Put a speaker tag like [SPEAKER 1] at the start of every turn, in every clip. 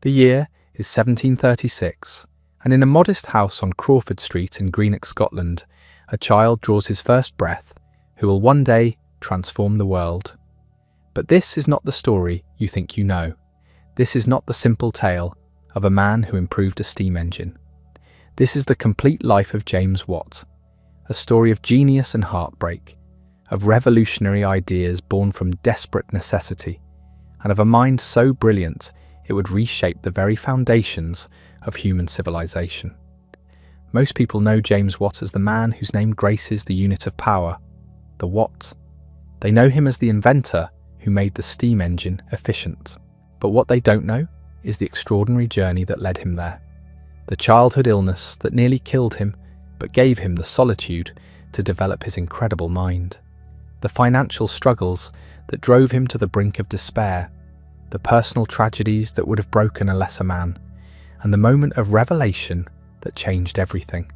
[SPEAKER 1] The year is 1736, and in a modest house on Crawford Street in Greenock, Scotland, a child draws his first breath who will one day transform the world. But this is not the story you think you know. This is not the simple tale of a man who improved a steam engine. This is the complete life of James Watt, a story of genius and heartbreak, of revolutionary ideas born from desperate necessity, and of a mind so brilliant it would reshape the very foundations of human civilization. Most people know James Watt as the man whose name graces the unit of power, the watt. They know him as the inventor who made the steam engine efficient. But what they don't know is the extraordinary journey that led him there. The childhood illness that nearly killed him, but gave him the solitude to develop his incredible mind. The financial struggles that drove him to the brink of despair. The personal tragedies that would have broken a lesser man. And the moment of revelation that changed everything.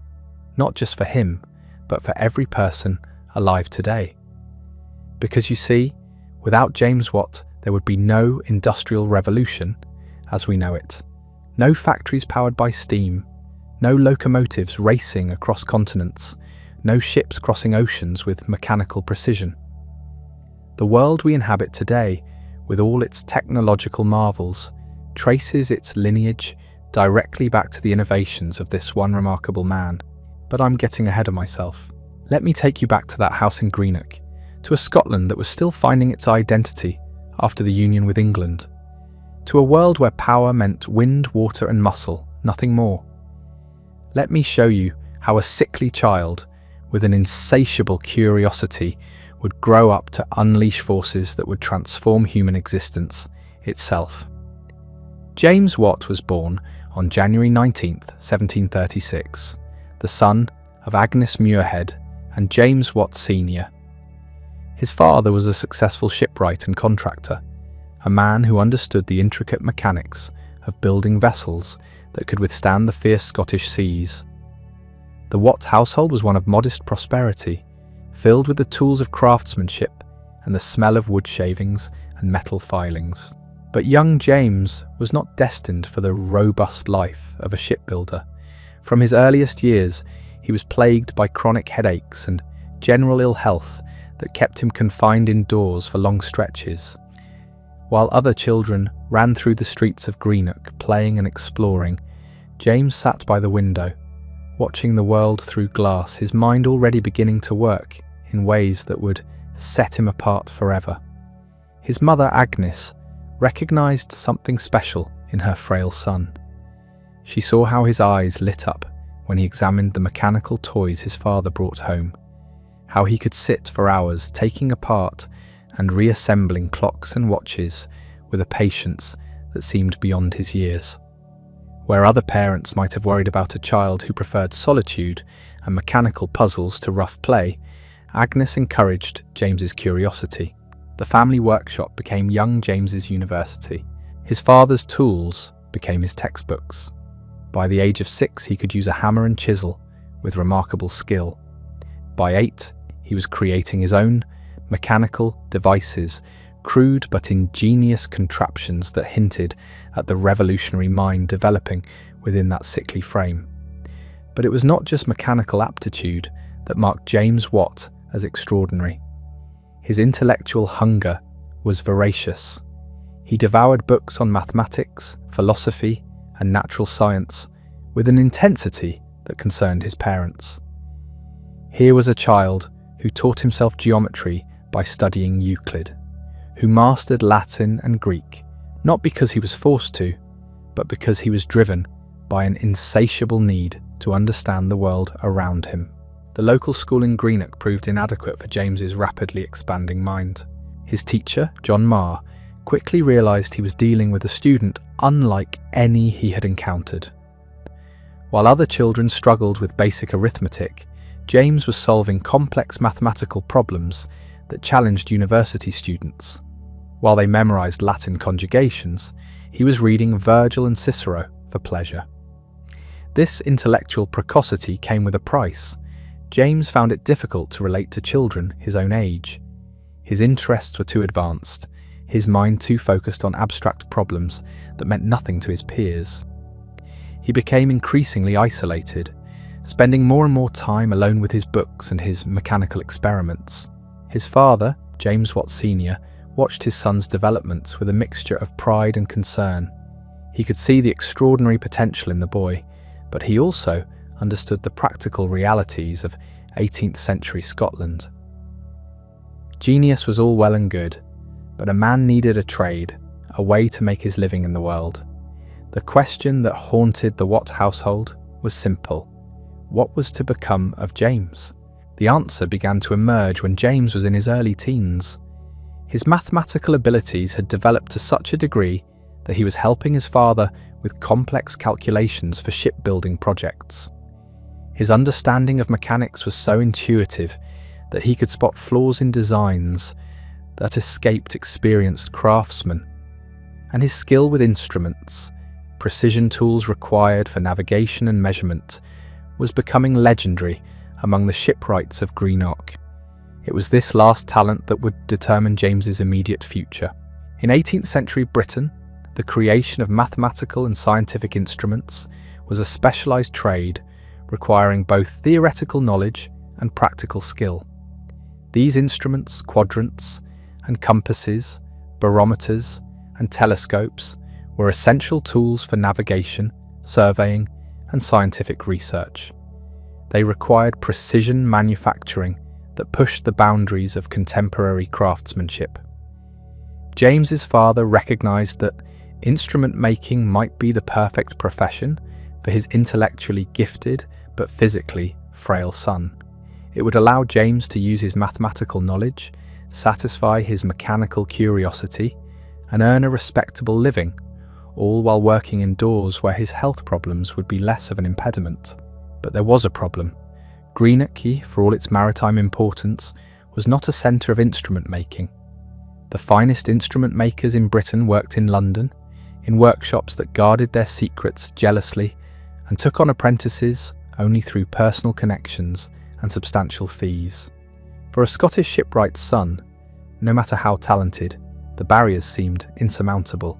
[SPEAKER 1] Not just for him, but for every person alive today. Because you see, without James Watt, there would be no industrial revolution as we know it. No factories powered by steam, no locomotives racing across continents, no ships crossing oceans with mechanical precision. The world we inhabit today, with all its technological marvels, traces its lineage directly back to the innovations of this one remarkable man. But I'm getting ahead of myself. Let me take you back to that house in Greenock, to a Scotland that was still finding its identity after the union with England, to a world where power meant wind, water and muscle, nothing more. Let me show you how a sickly child with an insatiable curiosity would grow up to unleash forces that would transform human existence itself. James Watt was born on January 19th, 1736, the son of Agnes Muirhead and James Watt Sr. His father was a successful shipwright and contractor, a man who understood the intricate mechanics of building vessels that could withstand the fierce Scottish seas. The Watt household was one of modest prosperity, filled with the tools of craftsmanship and the smell of wood shavings and metal filings. But young James was not destined for the robust life of a shipbuilder. From his earliest years, he was plagued by chronic headaches and general ill health that kept him confined indoors for long stretches. While other children ran through the streets of Greenock playing and exploring, James sat by the window, watching the world through glass, his mind already beginning to work in ways that would set him apart forever. His mother, Agnes, recognised something special in her frail son. She saw how his eyes lit up when he examined the mechanical toys his father brought home, how he could sit for hours taking apart and reassembling clocks and watches with a patience that seemed beyond his years. Where other parents might have worried about a child who preferred solitude and mechanical puzzles to rough play, Agnes encouraged James's curiosity. The family workshop became young James's university. His father's tools became his textbooks. By the age of 6, he could use a hammer and chisel with remarkable skill. By 8, he was creating his own mechanical devices, crude but ingenious contraptions that hinted at the revolutionary mind developing within that sickly frame. But it was not just mechanical aptitude that marked James Watt as extraordinary. His intellectual hunger was voracious. He devoured books on mathematics, philosophy, and natural science with an intensity that concerned his parents. Here was a child who taught himself geometry by studying Euclid, who mastered Latin and Greek, not because he was forced to, but because he was driven by an insatiable need to understand the world around him. The local school in Greenock proved inadequate for James's rapidly expanding mind. His teacher, John Marr, quickly realised he was dealing with a student unlike any he had encountered. While other children struggled with basic arithmetic, James was solving complex mathematical problems that challenged university students. While they memorised Latin conjugations, he was reading Virgil and Cicero for pleasure. This intellectual precocity came with a price. James found it difficult to relate to children his own age. His interests were too advanced, his mind too focused on abstract problems that meant nothing to his peers. He became increasingly isolated, spending more and more time alone with his books and his mechanical experiments. His father, James Watt Sr., watched his son's development with a mixture of pride and concern. He could see the extraordinary potential in the boy, but he also understood the practical realities of 18th century Scotland. Genius was all well and good, but a man needed a trade, a way to make his living in the world. The question that haunted the Watt household was simple. What was to become of James? The answer began to emerge when James was in his early teens. His mathematical abilities had developed to such a degree that he was helping his father with complex calculations for shipbuilding projects. His understanding of mechanics was so intuitive that he could spot flaws in designs that escaped experienced craftsmen. And his skill with instruments, precision tools required for navigation and measurement, was becoming legendary among the shipwrights of Greenock. It was this last talent that would determine James's immediate future. In 18th century Britain, the creation of mathematical and scientific instruments was a specialised trade requiring both theoretical knowledge and practical skill. These instruments, quadrants and compasses, barometers and telescopes, were essential tools for navigation, surveying and scientific research. They required precision manufacturing that pushed the boundaries of contemporary craftsmanship. James's father recognised that instrument making might be the perfect profession for his intellectually gifted but physically frail son. It would allow James to use his mathematical knowledge, satisfy his mechanical curiosity, and earn a respectable living, all while working indoors where his health problems would be less of an impediment. But there was a problem. Greenock, for all its maritime importance, was not a centre of instrument making. The finest instrument makers in Britain worked in London, in workshops that guarded their secrets jealously and took on apprentices only through personal connections and substantial fees. For a Scottish shipwright's son, no matter how talented, the barriers seemed insurmountable.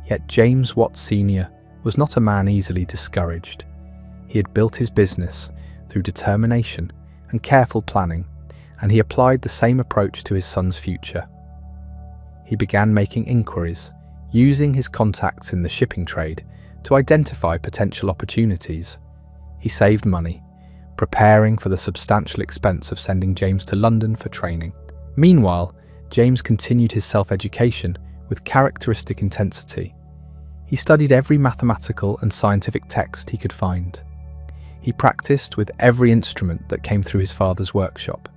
[SPEAKER 1] Yet James Watt Sr. was not a man easily discouraged. He had built his business through determination and careful planning, and he applied the same approach to his son's future. He began making inquiries, using his contacts in the shipping trade to identify potential opportunities. He saved money, preparing for the substantial expense of sending James to London for training. Meanwhile, James continued his self-education with characteristic intensity. He studied every mathematical and scientific text he could find. He practiced with every instrument that came through his father's workshop.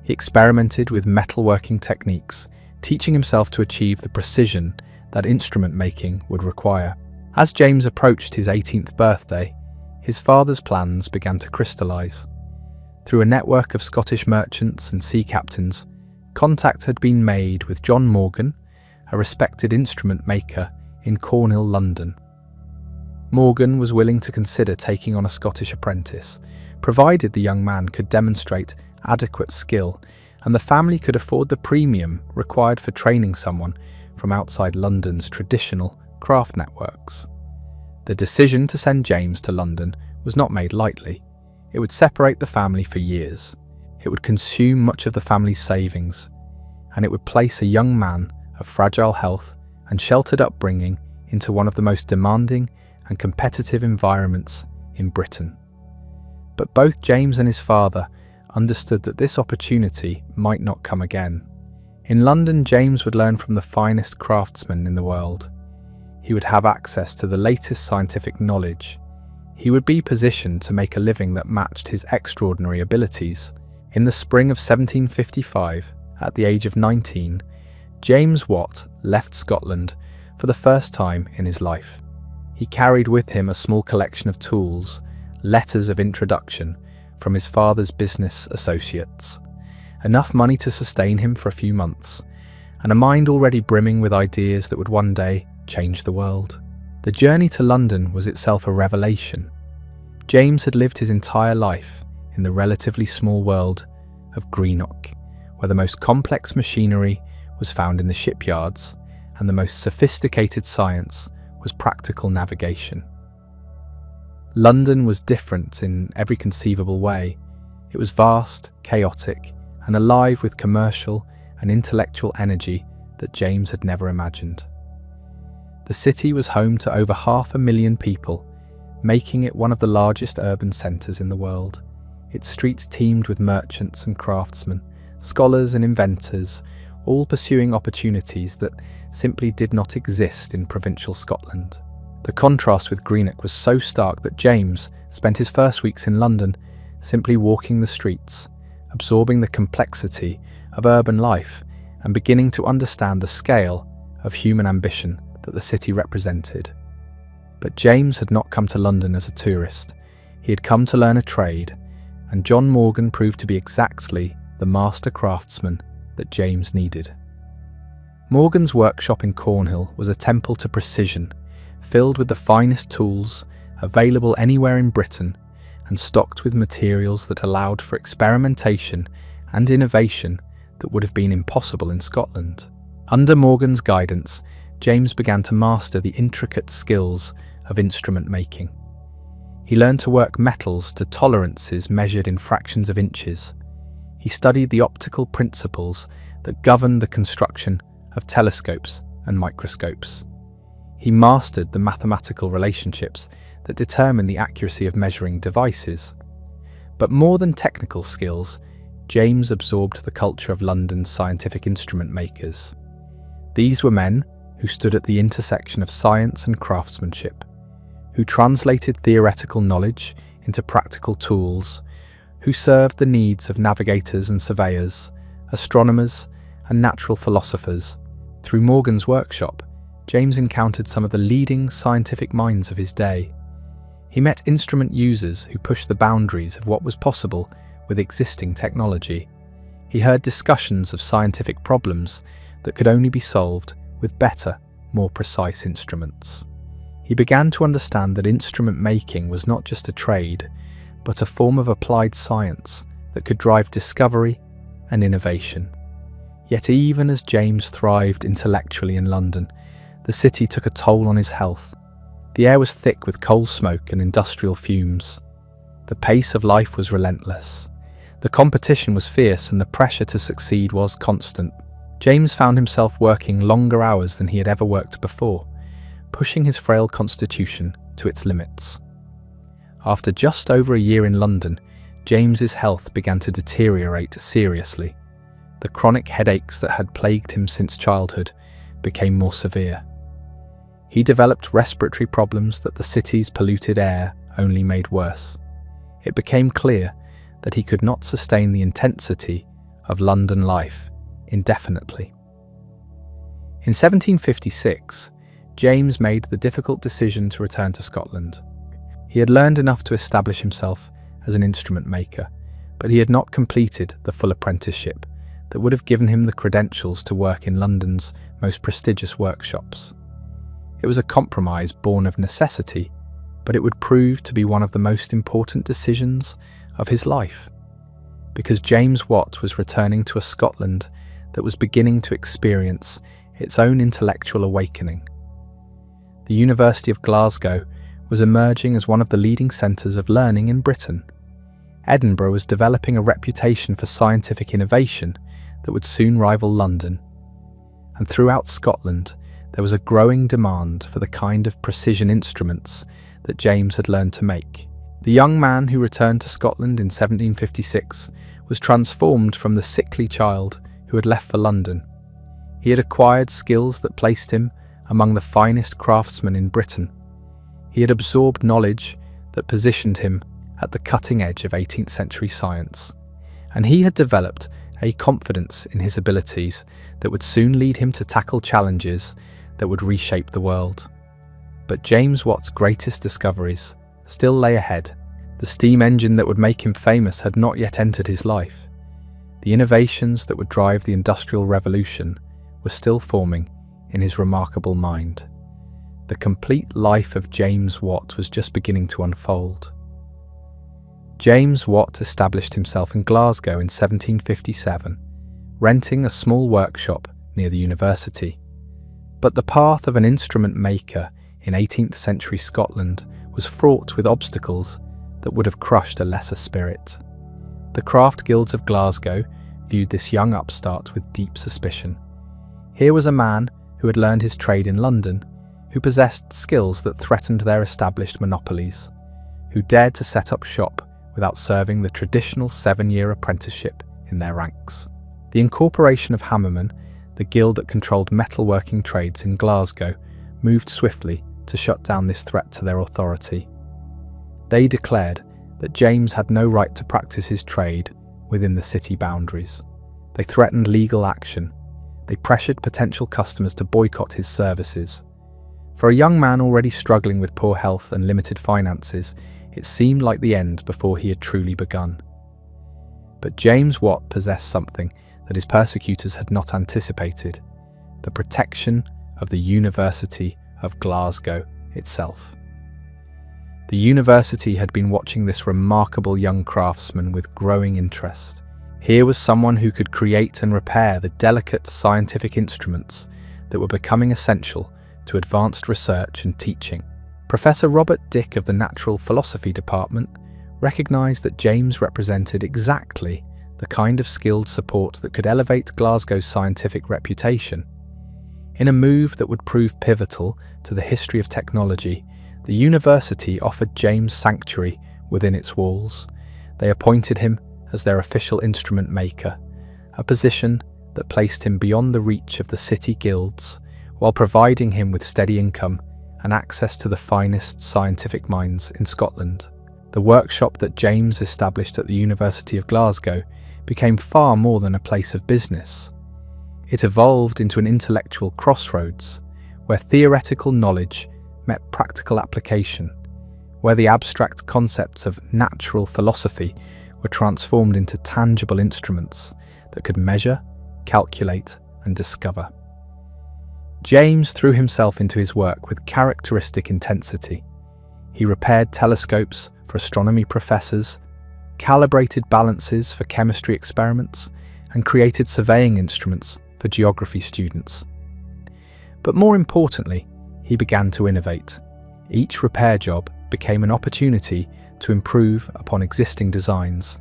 [SPEAKER 1] He experimented with metalworking techniques, teaching himself to achieve the precision that instrument making would require. As James approached his 18th birthday, his father's plans began to crystallise. Through a network of Scottish merchants and sea captains, contact had been made with John Morgan, a respected instrument maker in Cornhill, London. Morgan was willing to consider taking on a Scottish apprentice, provided the young man could demonstrate adequate skill and the family could afford the premium required for training someone from outside London's traditional craft networks. The decision to send James to London was not made lightly. It would separate the family for years. It would consume much of the family's savings, and it would place a young man of fragile health and sheltered upbringing into one of the most demanding and competitive environments in Britain. But both James and his father understood that this opportunity might not come again. In London, James would learn from the finest craftsmen in the world. He would have access to the latest scientific knowledge. He would be positioned to make a living that matched his extraordinary abilities. In the spring of 1755, at the age of 19, James Watt left Scotland for the first time in his life. He carried with him a small collection of tools, letters of introduction from his father's business associates, enough money to sustain him for a few months, and a mind already brimming with ideas that would one day change the world. The journey to London was itself a revelation. James had lived his entire life in the relatively small world of Greenock, where the most complex machinery was found in the shipyards, and the most sophisticated science was practical navigation. London was different in every conceivable way. It was vast, chaotic, and alive with commercial and intellectual energy that James had never imagined. The city was home to over 500,000 people, making it one of the largest urban centres in the world. Its streets teemed with merchants and craftsmen, scholars and inventors, all pursuing opportunities that simply did not exist in provincial Scotland. The contrast with Greenock was so stark that James spent his first weeks in London simply walking the streets, absorbing the complexity of urban life and beginning to understand the scale of human ambition that the city represented. But James had not come to London as a tourist. He had come to learn a trade, and John Morgan proved to be exactly the master craftsman that James needed. Morgan's workshop in Cornhill was a temple to precision, filled with the finest tools available anywhere in Britain and stocked with materials that allowed for experimentation and innovation that would have been impossible in Scotland. Under Morgan's guidance, James began to master the intricate skills of instrument making. He learned to work metals to tolerances measured in fractions of inches. He studied the optical principles that govern the construction of telescopes and microscopes. He mastered the mathematical relationships that determine the accuracy of measuring devices. But more than technical skills, James absorbed the culture of London's scientific instrument makers. These were men who stood at the intersection of science and craftsmanship, who translated theoretical knowledge into practical tools, who served the needs of navigators and surveyors, astronomers and natural philosophers. Through Morgan's workshop, James encountered some of the leading scientific minds of his day. He met instrument users who pushed the boundaries of what was possible with existing technology. He heard discussions of scientific problems that could only be solved with better, more precise instruments. He began to understand that instrument making was not just a trade, but a form of applied science that could drive discovery and innovation. Yet even as James thrived intellectually in London, the city took a toll on his health. The air was thick with coal smoke and industrial fumes. The pace of life was relentless. The competition was fierce and the pressure to succeed was constant. James found himself working longer hours than he had ever worked before, pushing his frail constitution to its limits. After just over a year in London, James's health began to deteriorate seriously. The chronic headaches that had plagued him since childhood became more severe. He developed respiratory problems that the city's polluted air only made worse. It became clear that he could not sustain the intensity of London life indefinitely. In 1756, James made the difficult decision to return to Scotland. He had learned enough to establish himself as an instrument maker, but he had not completed the full apprenticeship that would have given him the credentials to work in London's most prestigious workshops. It was a compromise born of necessity, but it would prove to be one of the most important decisions of his life, because James Watt was returning to a Scotland that was beginning to experience its own intellectual awakening. The University of Glasgow was emerging as one of the leading centres of learning in Britain. Edinburgh was developing a reputation for scientific innovation that would soon rival London. And throughout Scotland, there was a growing demand for the kind of precision instruments that James had learned to make. The young man who returned to Scotland in 1756 was transformed from the sickly child who had left for London. He had acquired skills that placed him among the finest craftsmen in Britain. He had absorbed knowledge that positioned him at the cutting edge of 18th century science. And he had developed a confidence in his abilities that would soon lead him to tackle challenges that would reshape the world. But James Watt's greatest discoveries still lay ahead. The steam engine that would make him famous had not yet entered his life. The innovations that would drive the Industrial Revolution were still forming in his remarkable mind. The complete life of James Watt was just beginning to unfold. James Watt established himself in Glasgow in 1757, renting a small workshop near the university. But the path of an instrument maker in 18th century Scotland was fraught with obstacles that would have crushed a lesser spirit. The craft guilds of Glasgow viewed this young upstart with deep suspicion. Here was a man who had learned his trade in London, who possessed skills that threatened their established monopolies, who dared to set up shop without serving the traditional 7-year apprenticeship in their ranks. The incorporation of hammermen, the guild that controlled metalworking trades in Glasgow, moved swiftly to shut down this threat to their authority. They declared that James had no right to practice his trade within the city boundaries. They threatened legal action. They pressured potential customers to boycott his services. For a young man already struggling with poor health and limited finances, it seemed like the end before he had truly begun. But James Watt possessed something that his persecutors had not anticipated: the protection of the University of Glasgow itself. The university had been watching this remarkable young craftsman with growing interest. Here was someone who could create and repair the delicate scientific instruments that were becoming essential to advanced research and teaching. Professor Robert Dick of the Natural Philosophy Department recognised that James represented exactly the kind of skilled support that could elevate Glasgow's scientific reputation. In a move that would prove pivotal to the history of technology, the university offered James sanctuary within its walls. They appointed him as their official instrument maker, a position that placed him beyond the reach of the city guilds, while providing him with steady income and access to the finest scientific minds in Scotland. The workshop that James established at the University of Glasgow became far more than a place of business. It evolved into an intellectual crossroads, where theoretical knowledge met practical application, where the abstract concepts of natural philosophy were transformed into tangible instruments that could measure, calculate, and discover. James threw himself into his work with characteristic intensity. He repaired telescopes for astronomy professors, calibrated balances for chemistry experiments, and created surveying instruments for geography students. But more importantly, he began to innovate. Each repair job became an opportunity to improve upon existing designs.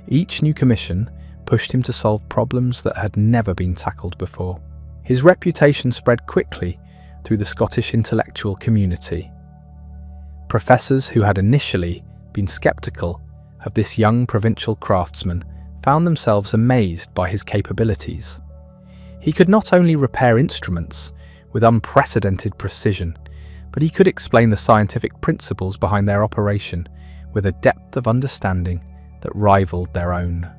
[SPEAKER 1] Each new commission pushed him to solve problems that had never been tackled before. His reputation spread quickly through the Scottish intellectual community. Professors who had initially been sceptical of this young provincial craftsman found themselves amazed by his capabilities. He could not only repair instruments with unprecedented precision, but he could explain the scientific principles behind their operation with a depth of understanding that rivaled their own.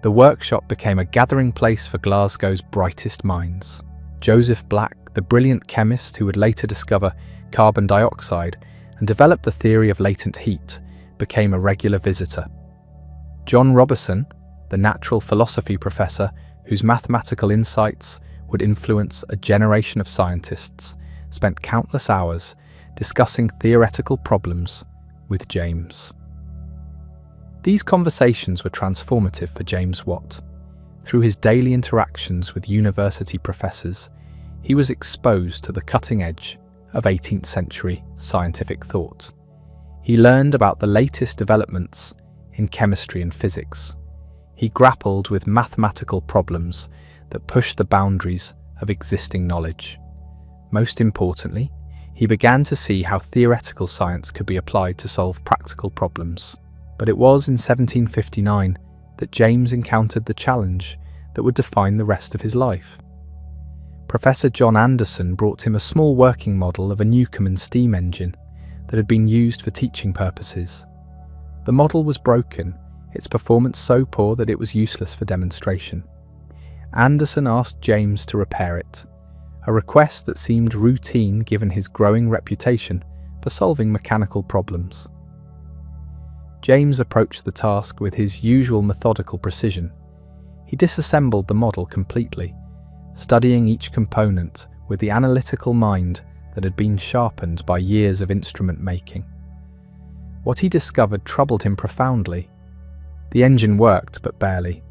[SPEAKER 1] The workshop became a gathering place for Glasgow's brightest minds. Joseph Black, the brilliant chemist who would later discover carbon dioxide and develop the theory of latent heat, became a regular visitor. John Robertson, the natural philosophy professor whose mathematical insights would influence a generation of scientists, spent countless hours discussing theoretical problems with James. These conversations were transformative for James Watt. Through his daily interactions with university professors, he was exposed to the cutting edge of 18th century scientific thought. He learned about the latest developments in chemistry and physics. He grappled with mathematical problems that pushed the boundaries of existing knowledge. Most importantly, he began to see how theoretical science could be applied to solve practical problems. But it was in 1759 that James encountered the challenge that would define the rest of his life. Professor John Anderson brought him a small working model of a Newcomen steam engine that had been used for teaching purposes. The model was broken, its performance so poor that it was useless for demonstration. Anderson asked James to repair it, a request that seemed routine given his growing reputation for solving mechanical problems. James approached the task with his usual methodical precision. He disassembled the model completely, studying each component with the analytical mind that had been sharpened by years of instrument making. What he discovered troubled him profoundly. The engine worked, but barely.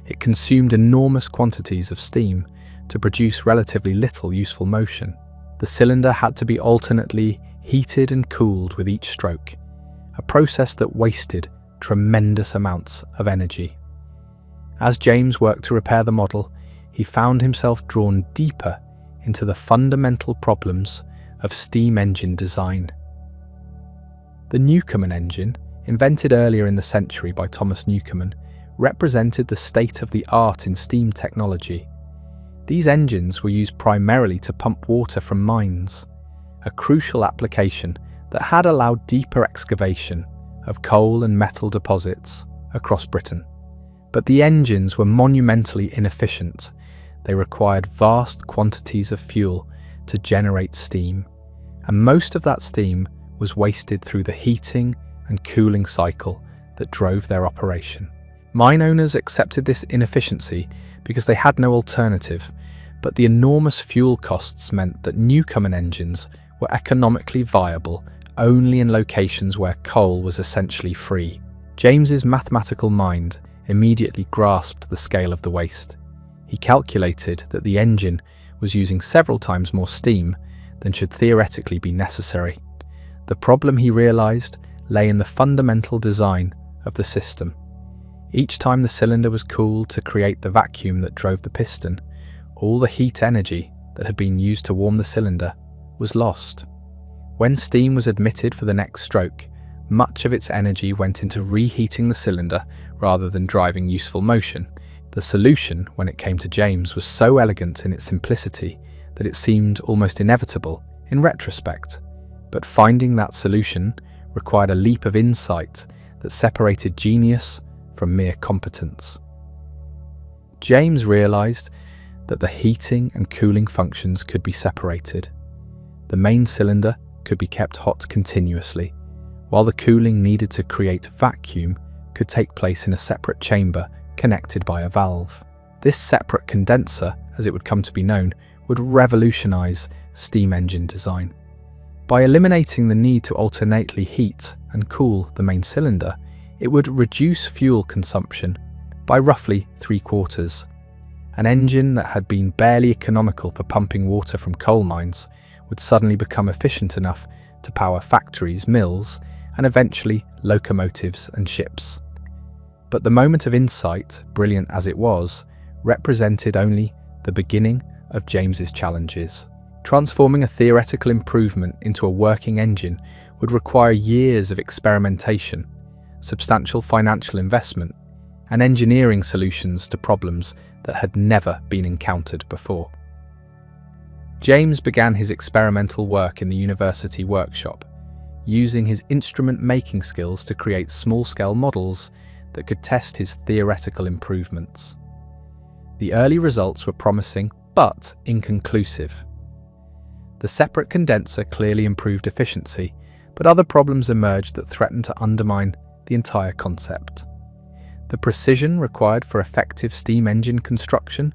[SPEAKER 1] It consumed enormous quantities of steam, to produce relatively little useful motion. The cylinder had to be alternately heated and cooled with each stroke, a process that wasted tremendous amounts of energy. As James worked to repair the model, he found himself drawn deeper into the fundamental problems of steam engine design. The Newcomen engine, invented earlier in the century by Thomas Newcomen, represented the state-of-the-art in steam technology. These engines were used primarily to pump water from mines, a crucial application that had allowed deeper excavation of coal and metal deposits across Britain. But the engines were monumentally inefficient. They required vast quantities of fuel to generate steam, and most of that steam was wasted through the heating and cooling cycle that drove their operation. Mine owners accepted this inefficiency because they had no alternative, but the enormous fuel costs meant that Newcomen engines were economically viable only in locations where coal was essentially free. James's mathematical mind immediately grasped the scale of the waste. He calculated that the engine was using several times more steam than should theoretically be necessary. The problem, he realized, lay in the fundamental design of the system. Each time the cylinder was cooled to create the vacuum that drove the piston, all the heat energy that had been used to warm the cylinder was lost. When steam was admitted for the next stroke, much of its energy went into reheating the cylinder rather than driving useful motion. The solution, when it came to James, was so elegant in its simplicity that it seemed almost inevitable in retrospect. But finding that solution required a leap of insight that separated genius from mere competence. James realized that the heating and cooling functions could be separated. The main cylinder could be kept hot continuously, while the cooling needed to create vacuum could take place in a separate chamber connected by a valve. This separate condenser, as it would come to be known, would revolutionize steam engine design. By eliminating the need to alternately heat and cool the main cylinder, it would reduce fuel consumption by roughly 3/4. An engine that had been barely economical for pumping water from coal mines would suddenly become efficient enough to power factories, mills, and eventually locomotives and ships. But the moment of insight, brilliant as it was, represented only the beginning of James's challenges. Transforming a theoretical improvement into a working engine would require years of experimentation, substantial financial investment, and engineering solutions to problems that had never been encountered before. James began his experimental work in the university workshop, using his instrument-making skills to create small-scale models that could test his theoretical improvements. The early results were promising, but inconclusive. The separate condenser clearly improved efficiency, but other problems emerged that threatened to undermine the entire concept. The precision required for effective steam engine construction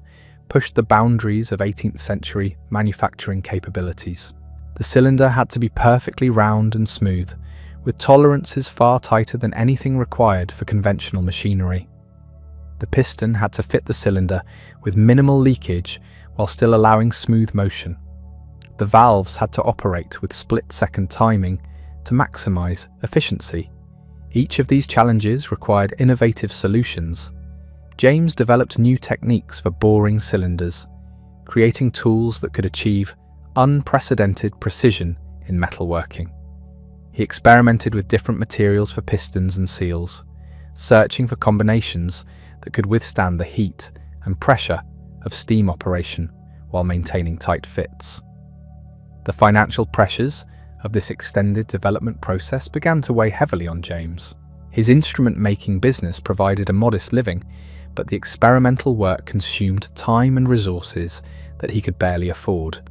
[SPEAKER 1] pushed the boundaries of 18th century manufacturing capabilities. The cylinder had to be perfectly round and smooth, with tolerances far tighter than anything required for conventional machinery. The piston had to fit the cylinder with minimal leakage while still allowing smooth motion. The valves had to operate with split-second timing to maximize efficiency. Each of these challenges required innovative solutions. James developed new techniques for boring cylinders, creating tools that could achieve unprecedented precision in metalworking. He experimented with different materials for pistons and seals, searching for combinations that could withstand the heat and pressure of steam operation while maintaining tight fits. The financial pressures of this extended development process began to weigh heavily on James. His instrument-making business provided a modest living, but the experimental work consumed time and resources that he could barely afford.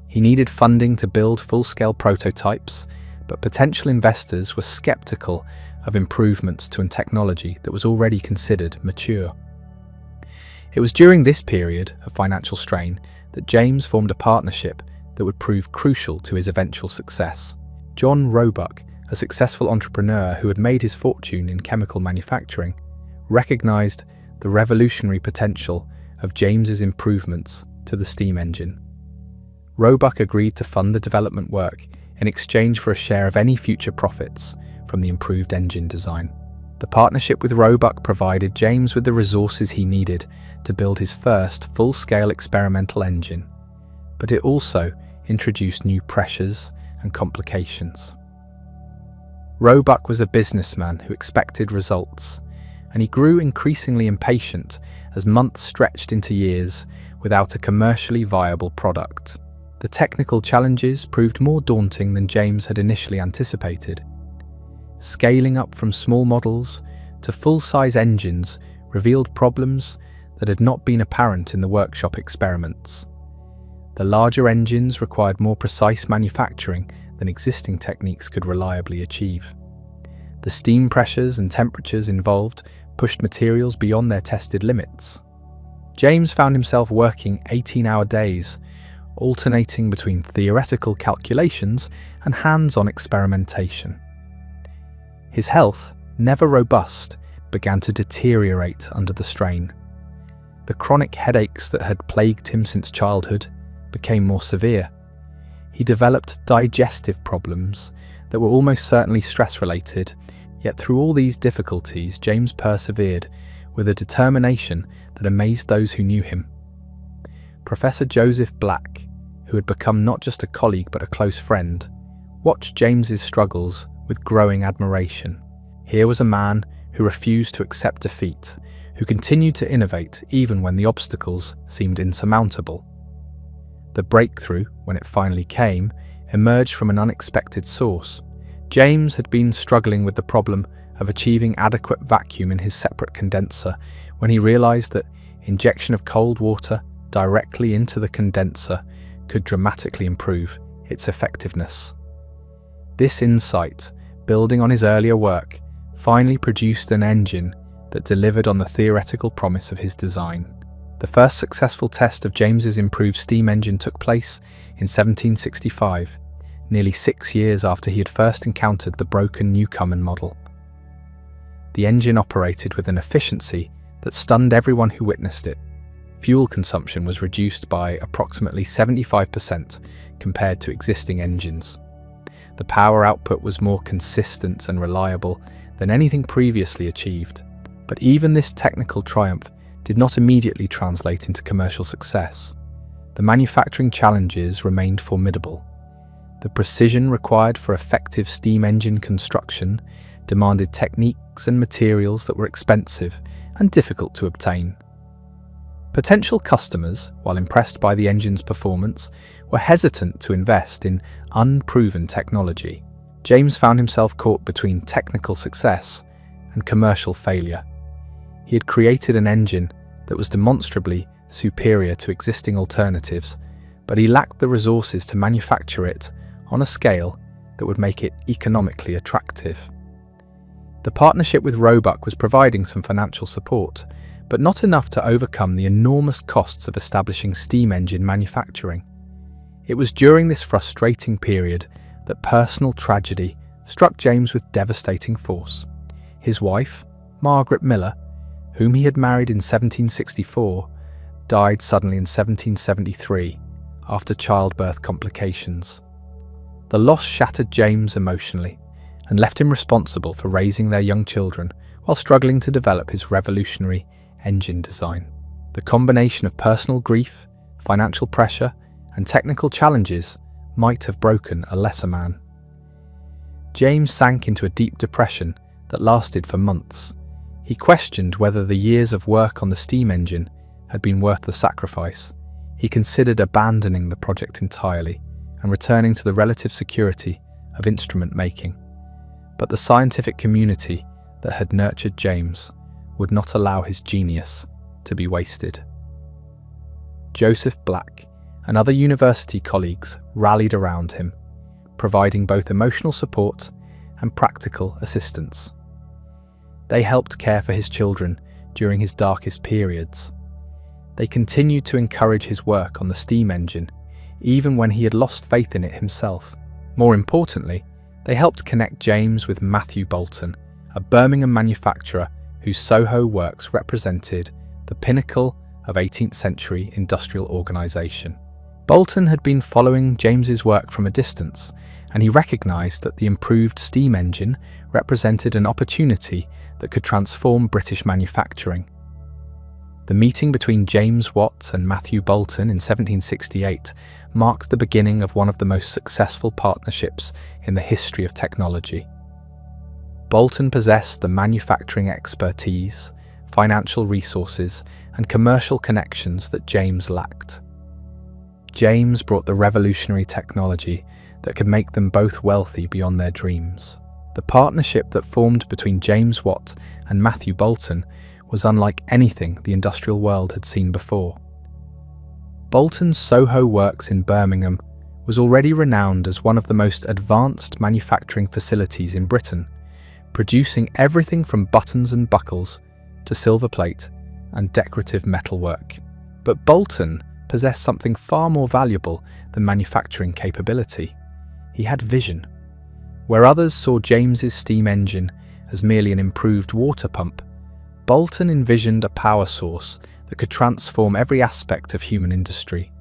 [SPEAKER 1] He needed funding to build full-scale prototypes, but potential investors were skeptical of improvements to a technology that was already considered mature. It was during this period of financial strain that James formed a partnership that would prove crucial to his eventual success. John Roebuck, a successful entrepreneur who had made his fortune in chemical manufacturing, recognized the revolutionary potential of James's improvements to the steam engine. Roebuck agreed to fund the development work in exchange for a share of any future profits from the improved engine design. The partnership with Roebuck provided James with the resources he needed to build his first full-scale experimental engine, but it also introduced new pressures and complications. Roebuck was a businessman who expected results, and he grew increasingly impatient as months stretched into years without a commercially viable product. The technical challenges proved more daunting than James had initially anticipated. Scaling up from small models to full-size engines revealed problems that had not been apparent in the workshop experiments. The larger engines required more precise manufacturing than existing techniques could reliably achieve. The steam pressures and temperatures involved pushed materials beyond their tested limits. James found himself working 18-hour days, alternating between theoretical calculations and hands-on experimentation. His health, never robust, began to deteriorate under the strain. The chronic headaches that had plagued him since childhood became more severe. He developed digestive problems that were almost certainly stress-related, yet through all these difficulties, James persevered with a determination that amazed those who knew him. Professor Joseph Black, who had become not just a colleague but a close friend, watched James's struggles with growing admiration. Here was a man who refused to accept defeat, who continued to innovate even when the obstacles seemed insurmountable. The breakthrough, when it finally came, emerged from an unexpected source. James had been struggling with the problem of achieving adequate vacuum in his separate condenser when he realized that injection of cold water directly into the condenser could dramatically improve its effectiveness. This insight, building on his earlier work, finally produced an engine that delivered on the theoretical promise of his design. The first successful test of James's improved steam engine took place in 1765, nearly 6 years after he had first encountered the broken Newcomen model. The engine operated with an efficiency that stunned everyone who witnessed it. Fuel consumption was reduced by approximately 75% compared to existing engines. The power output was more consistent and reliable than anything previously achieved. But even this technical triumph did not immediately translate into commercial success. The manufacturing challenges remained formidable. The precision required for effective steam engine construction demanded techniques and materials that were expensive and difficult to obtain. Potential customers, while impressed by the engine's performance, were hesitant to invest in unproven technology. James found himself caught between technical success and commercial failure. He had created an engine that was demonstrably superior to existing alternatives, but he lacked the resources to manufacture it on a scale that would make it economically attractive. The partnership with Roebuck was providing some financial support, but not enough to overcome the enormous costs of establishing steam engine manufacturing. It was during this frustrating period that personal tragedy struck James with devastating force. His wife, Margaret Miller, whom he had married in 1764, died suddenly in 1773 after childbirth complications. The loss shattered James emotionally and left him responsible for raising their young children while struggling to develop his revolutionary engine design. The combination of personal grief, financial pressure, and technical challenges might have broken a lesser man. James sank into a deep depression that lasted for months. He questioned whether the years of work on the steam engine had been worth the sacrifice. He considered abandoning the project entirely and returning to the relative security of instrument making. But the scientific community that had nurtured James would not allow his genius to be wasted. Joseph Black and other university colleagues rallied around him, providing both emotional support and practical assistance. They helped care for his children during his darkest periods. They continued to encourage his work on the steam engine, even when he had lost faith in it himself. More importantly, they helped connect James with Matthew Boulton, a Birmingham manufacturer whose Soho works represented the pinnacle of 18th century industrial organisation. Bolton had been following James's work from a distance, and he recognised that the improved steam engine represented an opportunity that could transform British manufacturing. The meeting between James Watt and Matthew Bolton in 1768 marked the beginning of one of the most successful partnerships in the history of technology. Bolton possessed the manufacturing expertise, financial resources, and commercial connections that James lacked. James brought the revolutionary technology that could make them both wealthy beyond their dreams. The partnership that formed between James Watt and Matthew Bolton was unlike anything the industrial world had seen before. Bolton's Soho Works in Birmingham was already renowned as one of the most advanced manufacturing facilities in Britain, producing everything from buttons and buckles to silver plate and decorative metalwork. But Bolton possessed something far more valuable than manufacturing capability. He had vision. Where others saw James's steam engine as merely an improved water pump, Bolton envisioned a power source that could transform every aspect of human industry.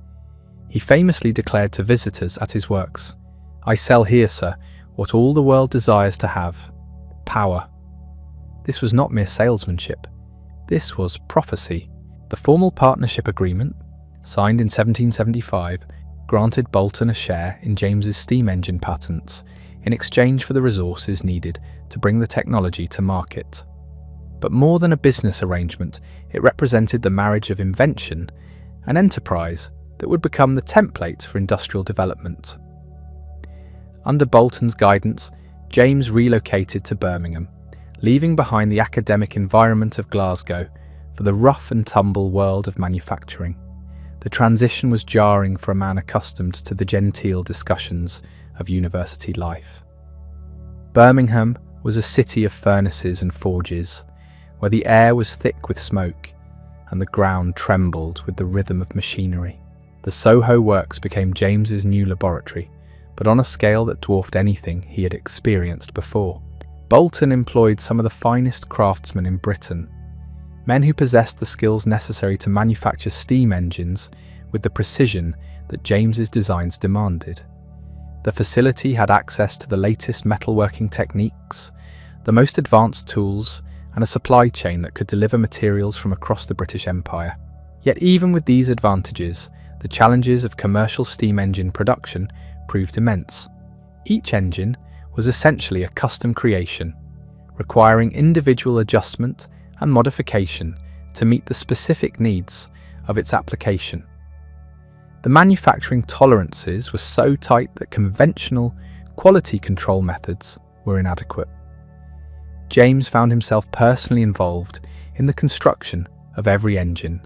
[SPEAKER 1] He famously declared to visitors at his works, "I sell here, sir, what all the world desires to have: power." This was not mere salesmanship. This was prophecy. The formal partnership agreement, signed in 1775, granted Bolton a share in James's steam engine patents in exchange for the resources needed to bring the technology to market. But more than a business arrangement, it represented the marriage of invention, an enterprise that would become the template for industrial development. Under Bolton's guidance, James relocated to Birmingham, leaving behind the academic environment of Glasgow for the rough and tumble world of manufacturing. The transition was jarring for a man accustomed to the genteel discussions of university life. Birmingham was a city of furnaces and forges, where the air was thick with smoke and the ground trembled with the rhythm of machinery. The Soho Works became James's new laboratory, but on a scale that dwarfed anything he had experienced before. Bolton employed some of the finest craftsmen in Britain, men who possessed the skills necessary to manufacture steam engines with the precision that James's designs demanded. The facility had access to the latest metalworking techniques, the most advanced tools, and a supply chain that could deliver materials from across the British Empire. Yet even with these advantages, the challenges of commercial steam engine production proved immense. Each engine was essentially a custom creation, requiring individual adjustment and modification to meet the specific needs of its application. The manufacturing tolerances were so tight that conventional quality control methods were inadequate. James found himself personally involved in the construction of every engine,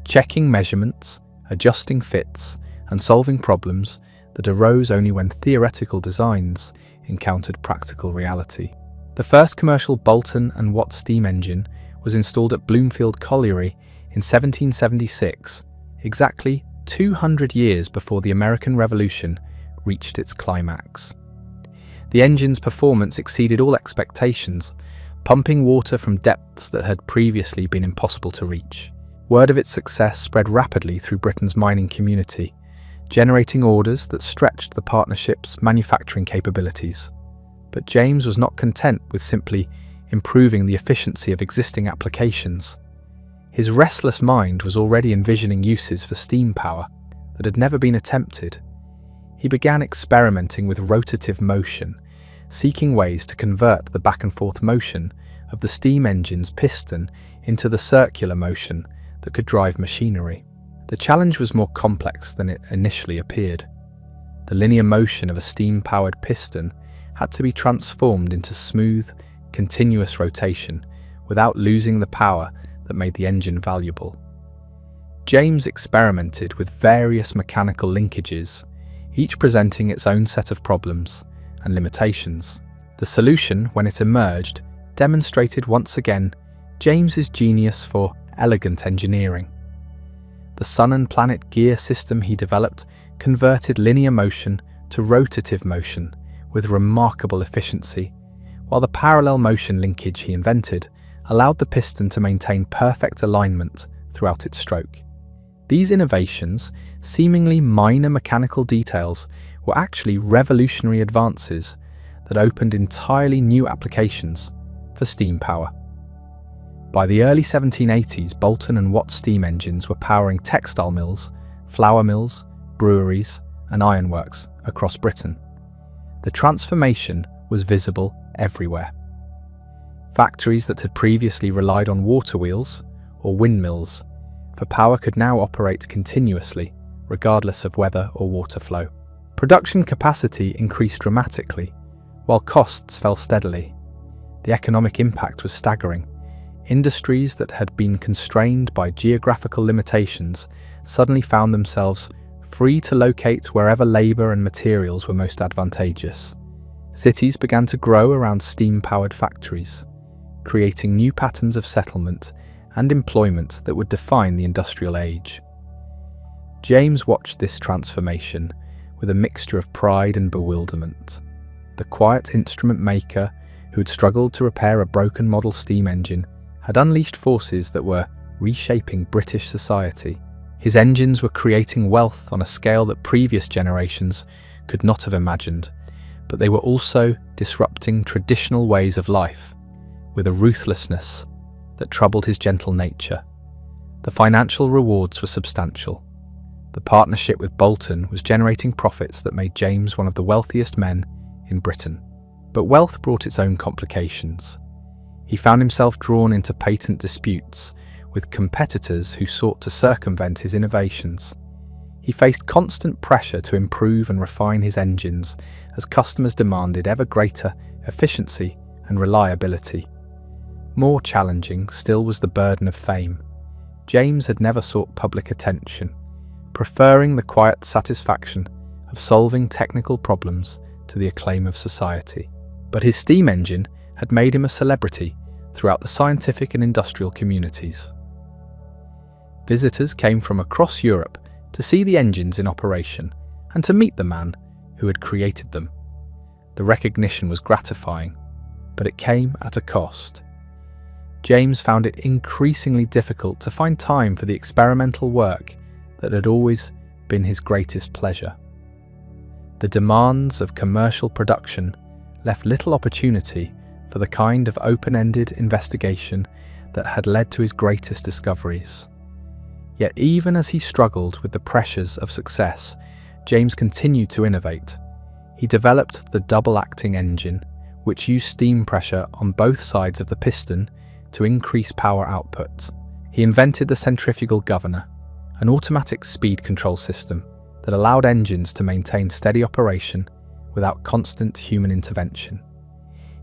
[SPEAKER 1] checking measurements, adjusting fits, and solving problems that arose only when theoretical designs encountered practical reality. The first commercial Bolton and Watt steam engine was installed at Bloomfield Colliery in 1776, exactly 200 years before the American Revolution reached its climax. The engine's performance exceeded all expectations, pumping water from depths that had previously been impossible to reach. Word of its success spread rapidly through Britain's mining community, generating orders that stretched the partnership's manufacturing capabilities. But James was not content with simply improving the efficiency of existing applications. His restless mind was already envisioning uses for steam power that had never been attempted. He began experimenting with rotative motion, seeking ways to convert the back and forth motion of the steam engine's piston into the circular motion that could drive machinery. The challenge was more complex than it initially appeared. The linear motion of a steam-powered piston had to be transformed into smooth, continuous rotation without losing the power that made the engine valuable. James experimented with various mechanical linkages, each presenting its own set of problems and limitations. The solution, when it emerged, demonstrated once again James's genius for elegant engineering. The sun and planet gear system he developed converted linear motion to rotative motion with remarkable efficiency, while the parallel motion linkage he invented allowed the piston to maintain perfect alignment throughout its stroke. These innovations, seemingly minor mechanical details, were actually revolutionary advances that opened entirely new applications for steam power. By the early 1780s, Boulton and Watt steam engines were powering textile mills, flour mills, breweries, and ironworks across Britain. The transformation was visible everywhere. Factories that had previously relied on water wheels or windmills for power could now operate continuously, regardless of weather or water flow. Production capacity increased dramatically, while costs fell steadily. The economic impact was staggering. Industries that had been constrained by geographical limitations suddenly found themselves free to locate wherever labour and materials were most advantageous. Cities began to grow around steam-powered factories, creating new patterns of settlement and employment that would define the industrial age. James watched this transformation with a mixture of pride and bewilderment. The quiet instrument maker who had struggled to repair a broken model steam engine had unleashed forces that were reshaping British society. His engines were creating wealth on a scale that previous generations could not have imagined, but they were also disrupting traditional ways of life with a ruthlessness that troubled his gentle nature. The financial rewards were substantial. The partnership with Boulton was generating profits that made James one of the wealthiest men in Britain. But wealth brought its own complications. He found himself drawn into patent disputes with competitors who sought to circumvent his innovations. He faced constant pressure to improve and refine his engines as customers demanded ever greater efficiency and reliability. More challenging still was the burden of fame. James had never sought public attention, preferring the quiet satisfaction of solving technical problems to the acclaim of society. But his steam engine had made him a celebrity throughout the scientific and industrial communities. Visitors came from across Europe to see the engines in operation and to meet the man who had created them. The recognition was gratifying, but it came at a cost. James found it increasingly difficult to find time for the experimental work that had always been his greatest pleasure. The demands of commercial production left little opportunity for the kind of open-ended investigation that had led to his greatest discoveries. Yet even as he struggled with the pressures of success, James continued to innovate. He developed the double-acting engine, which used steam pressure on both sides of the piston to increase power output. He invented the centrifugal governor, an automatic speed control system that allowed engines to maintain steady operation without constant human intervention.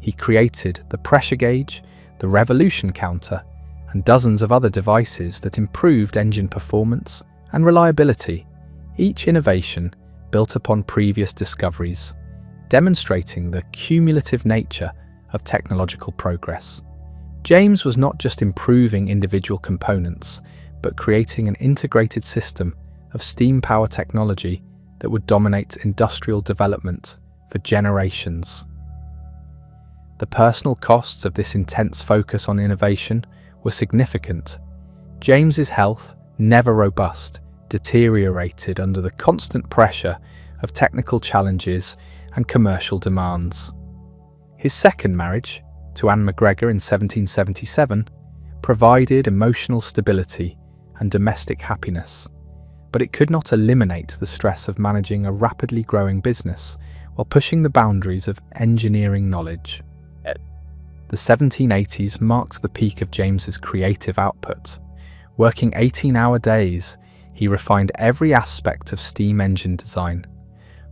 [SPEAKER 1] He created the pressure gauge, the revolution counter, and dozens of other devices that improved engine performance and reliability, each innovation built upon previous discoveries, demonstrating the cumulative nature of technological progress. James was not just improving individual components, but creating an integrated system of steam power technology that would dominate industrial development for generations. The personal costs of this intense focus on innovation were significant. James's health, never robust, deteriorated under the constant pressure of technical challenges and commercial demands. His second marriage, to Anne MacGregor in 1777, provided emotional stability and domestic happiness, but it could not eliminate the stress of managing a rapidly growing business while pushing the boundaries of engineering knowledge. The 1780s marked the peak of James's creative output. Working 18-hour days, he refined every aspect of steam engine design,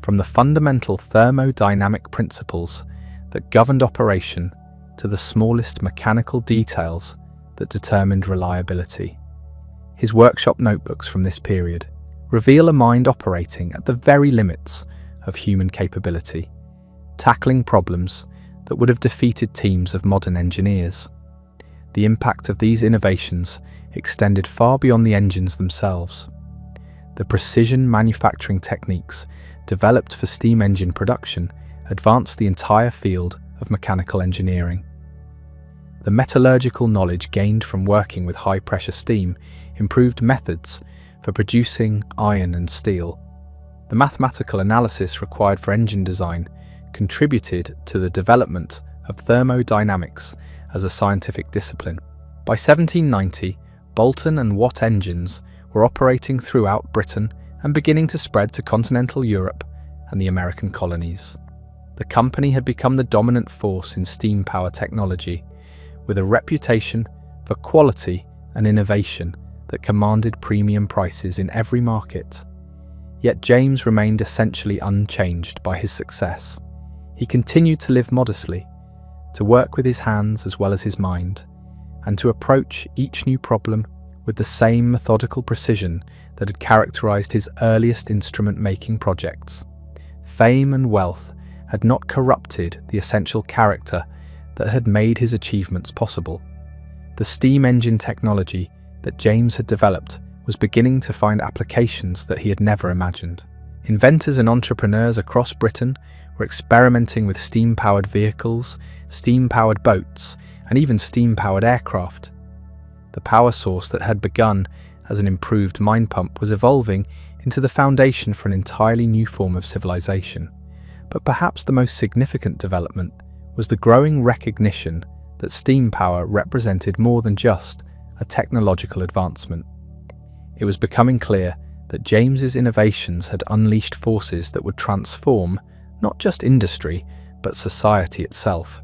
[SPEAKER 1] from the fundamental thermodynamic principles that governed operation to the smallest mechanical details that determined reliability. His workshop notebooks from this period reveal a mind operating at the very limits of human capability, tackling problems that would have defeated teams of modern engineers. The impact of these innovations extended far beyond the engines themselves. The precision manufacturing techniques developed for steam engine production advanced the entire field of mechanical engineering. The metallurgical knowledge gained from working with high-pressure steam improved methods for producing iron and steel. The mathematical analysis required for engine design contributed to the development of thermodynamics as a scientific discipline. By 1790, Boulton and Watt engines were operating throughout Britain and beginning to spread to continental Europe and the American colonies. The company had become the dominant force in steam power technology, with a reputation for quality and innovation that commanded premium prices in every market. Yet James remained essentially unchanged by his success. He continued to live modestly, to work with his hands as well as his mind, and to approach each new problem with the same methodical precision that had characterized his earliest instrument-making projects. Fame and wealth had not corrupted the essential character that had made his achievements possible. The steam engine technology that James had developed was beginning to find applications that he had never imagined. Inventors and entrepreneurs across Britain were experimenting with steam-powered vehicles, steam-powered boats, and even steam-powered aircraft. The power source that had begun as an improved mine pump was evolving into the foundation for an entirely new form of civilization. But perhaps the most significant development was the growing recognition that steam power represented more than just a technological advancement. It was becoming clear that James's innovations had unleashed forces that would transform not just industry, but society itself.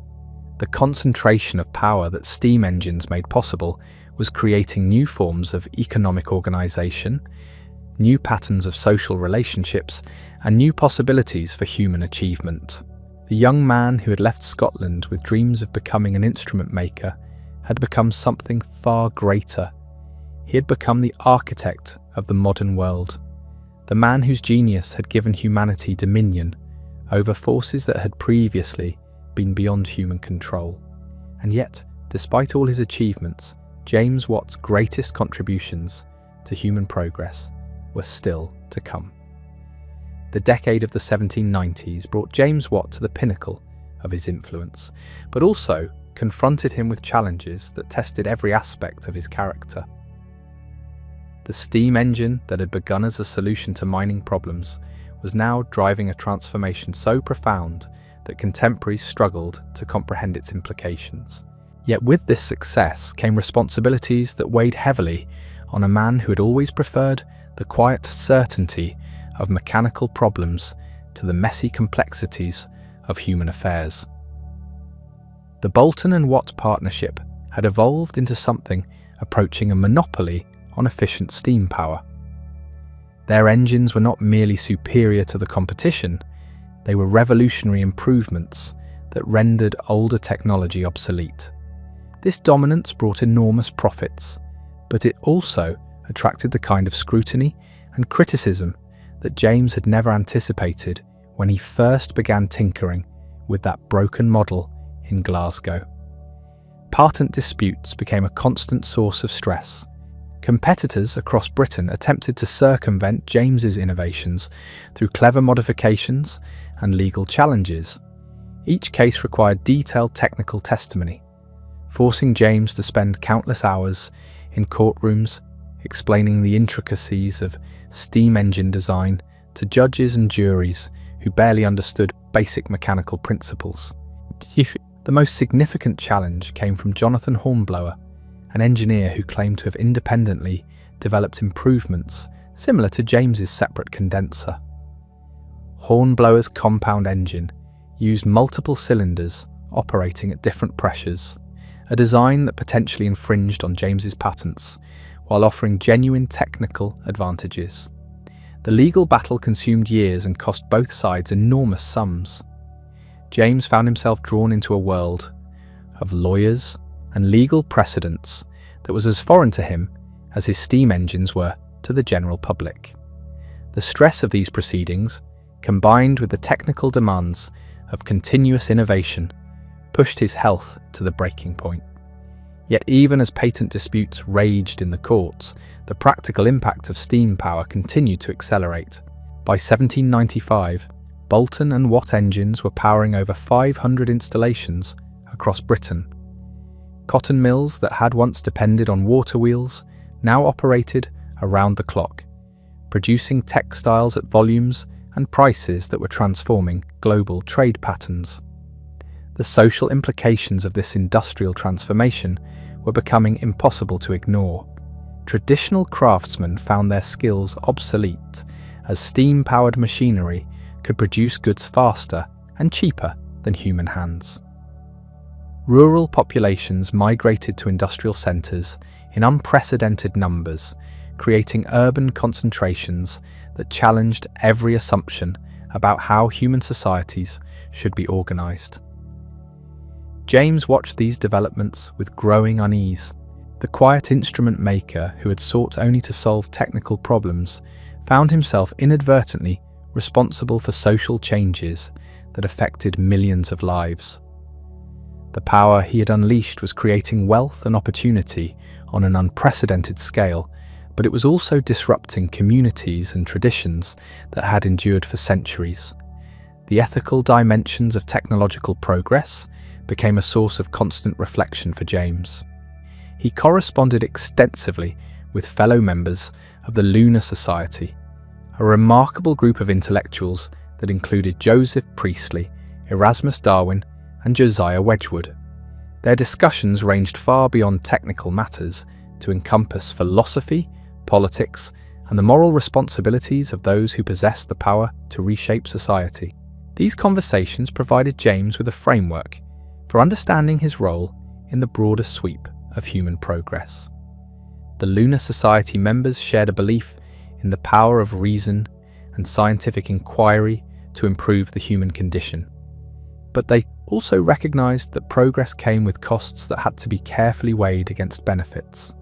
[SPEAKER 1] The concentration of power that steam engines made possible was creating new forms of economic organization, new patterns of social relationships, and new possibilities for human achievement. The young man who had left Scotland with dreams of becoming an instrument maker had become something far greater. He had become the architect of the modern world, the man whose genius had given humanity dominion over forces that had previously been beyond human control. And yet, despite all his achievements, James Watt's greatest contributions to human progress were still to come. The decade of the 1790s brought James Watt to the pinnacle of his influence, but also confronted him with challenges that tested every aspect of his character. The steam engine that had begun as a solution to mining problems was now driving a transformation so profound that contemporaries struggled to comprehend its implications. Yet with this success came responsibilities that weighed heavily on a man who had always preferred the quiet certainty of mechanical problems to the messy complexities of human affairs. The Boulton and Watt partnership had evolved into something approaching a monopoly on efficient steam power. Their engines were not merely superior to the competition, they were revolutionary improvements that rendered older technology obsolete. This dominance brought enormous profits, but it also attracted the kind of scrutiny and criticism that James had never anticipated when he first began tinkering with that broken model in Glasgow. Patent disputes became a constant source of stress. Competitors across Britain attempted to circumvent James's innovations through clever modifications and legal challenges. Each case required detailed technical testimony, forcing James to spend countless hours in courtrooms explaining the intricacies of steam engine design to judges and juries who barely understood basic mechanical principles. The most significant challenge came from Jonathan Hornblower, an engineer who claimed to have independently developed improvements similar to James's separate condenser. Hornblower's compound engine used multiple cylinders operating at different pressures, a design that potentially infringed on James's patents, while offering genuine technical advantages. The legal battle consumed years and cost both sides enormous sums. James found himself drawn into a world of lawyers and legal precedents that was as foreign to him as his steam engines were to the general public. The stress of these proceedings, combined with the technical demands of continuous innovation, pushed his health to the breaking point. Yet even as patent disputes raged in the courts, the practical impact of steam power continued to accelerate. By 1795, Boulton and Watt engines were powering over 500 installations across Britain. Cotton mills that had once depended on water wheels now operated around the clock, producing textiles at volumes and prices that were transforming global trade patterns. The social implications of this industrial transformation were becoming impossible to ignore. Traditional craftsmen found their skills obsolete as steam-powered machinery could produce goods faster and cheaper than human hands. Rural populations migrated to industrial centres in unprecedented numbers, creating urban concentrations that challenged every assumption about how human societies should be organised. James watched these developments with growing unease. The quiet instrument maker who had sought only to solve technical problems found himself inadvertently responsible for social changes that affected millions of lives. The power he had unleashed was creating wealth and opportunity on an unprecedented scale, but it was also disrupting communities and traditions that had endured for centuries. The ethical dimensions of technological progress became a source of constant reflection for James. He corresponded extensively with fellow members of the Lunar Society, a remarkable group of intellectuals that included Joseph Priestley, Erasmus Darwin, and Josiah Wedgwood. Their discussions ranged far beyond technical matters to encompass philosophy, politics, and the moral responsibilities of those who possessed the power to reshape society. These conversations provided James with a framework for understanding his role in the broader sweep of human progress. The Lunar Society members shared a belief in the power of reason and scientific inquiry to improve the human condition. But they also recognized that progress came with costs that had to be carefully weighed against benefits.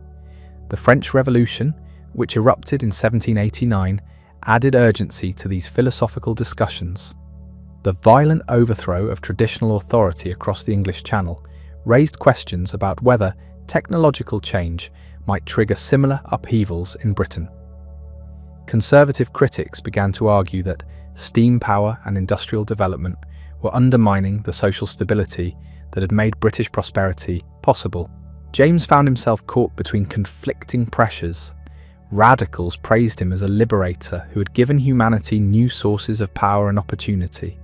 [SPEAKER 1] The French Revolution, which erupted in 1789, added urgency to these philosophical discussions. The violent overthrow of traditional authority across the English Channel raised questions about whether technological change might trigger similar upheavals in Britain. Conservative critics began to argue that steam power and industrial development were undermining the social stability that had made British prosperity possible. James found himself caught between conflicting pressures. Radicals praised him as a liberator who had given humanity new sources of power and opportunity.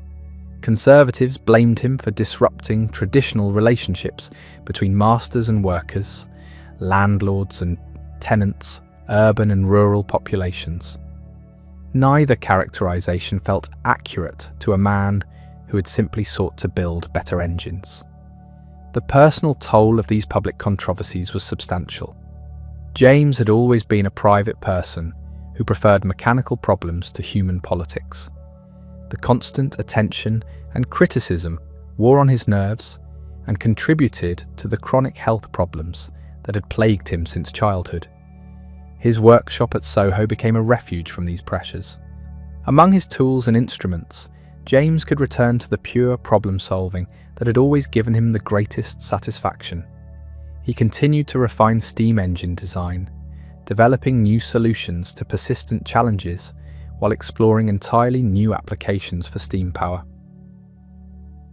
[SPEAKER 1] Conservatives blamed him for disrupting traditional relationships between masters and workers, landlords and tenants, urban and rural populations. Neither characterization felt accurate to a man who had simply sought to build better engines. The personal toll of these public controversies was substantial. James had always been a private person who preferred mechanical problems to human politics. The constant attention and criticism wore on his nerves and contributed to the chronic health problems that had plagued him since childhood. His workshop at Soho became a refuge from these pressures. Among his tools and instruments, James could return to the pure problem-solving that had always given him the greatest satisfaction. He continued to refine steam engine design, developing new solutions to persistent challenges while exploring entirely new applications for steam power.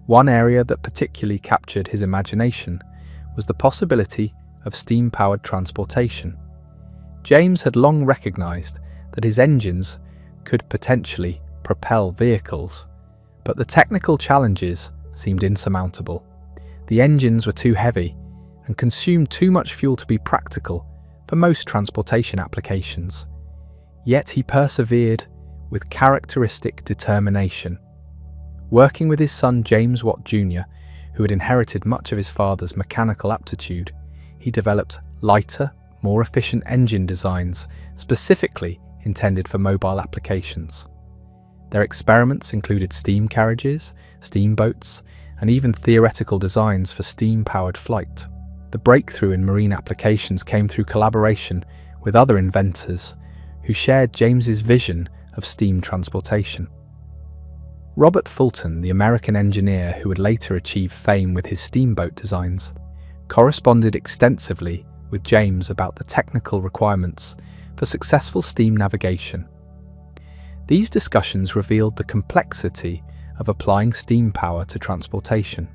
[SPEAKER 1] One area that particularly captured his imagination was the possibility of steam-powered transportation. James had long recognized that his engines could potentially propel vehicles, but the technical challenges seemed insurmountable. The engines were too heavy and consumed too much fuel to be practical for most transportation applications. Yet he persevered with characteristic determination. Working with his son James Watt Jr., who had inherited much of his father's mechanical aptitude, he developed lighter, more efficient engine designs specifically intended for mobile applications. Their experiments included steam carriages, steamboats, and even theoretical designs for steam-powered flight. The breakthrough in marine applications came through collaboration with other inventors who shared James's vision of steam transportation. Robert Fulton, the American engineer who would later achieve fame with his steamboat designs, corresponded extensively with James about the technical requirements for successful steam navigation. These discussions revealed the complexity of applying steam power to transportation.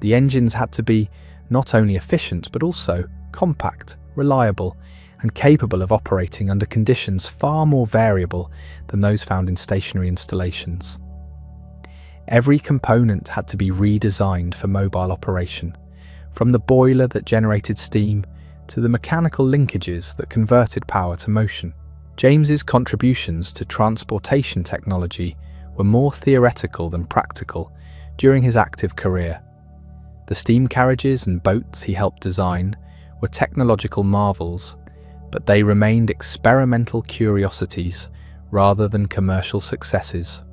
[SPEAKER 1] The engines had to be not only efficient but also compact, reliable, and capable of operating under conditions far more variable than those found in stationary installations. Every component had to be redesigned for mobile operation, from the boiler that generated steam to the mechanical linkages that converted power to motion. James's contributions to transportation technology were more theoretical than practical during his active career. The steam carriages and boats he helped design were technological marvels, but they remained experimental curiosities rather than commercial successes.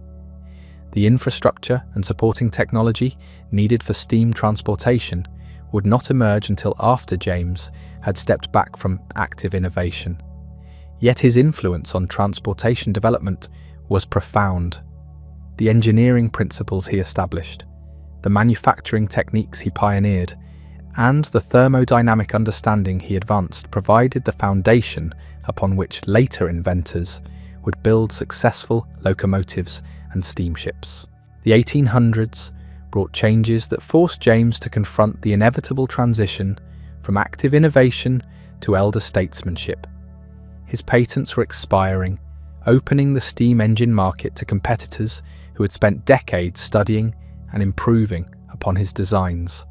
[SPEAKER 1] The infrastructure and supporting technology needed for steam transportation would not emerge until after James had stepped back from active innovation. Yet his influence on transportation development was profound. The engineering principles he established, the manufacturing techniques he pioneered, and the thermodynamic understanding he advanced provided the foundation upon which later inventors would build successful locomotives and steamships. The 1800s brought changes that forced James to confront the inevitable transition from active innovation to elder statesmanship. His patents were expiring, opening the steam engine market to competitors who had spent decades studying and improving upon his designs.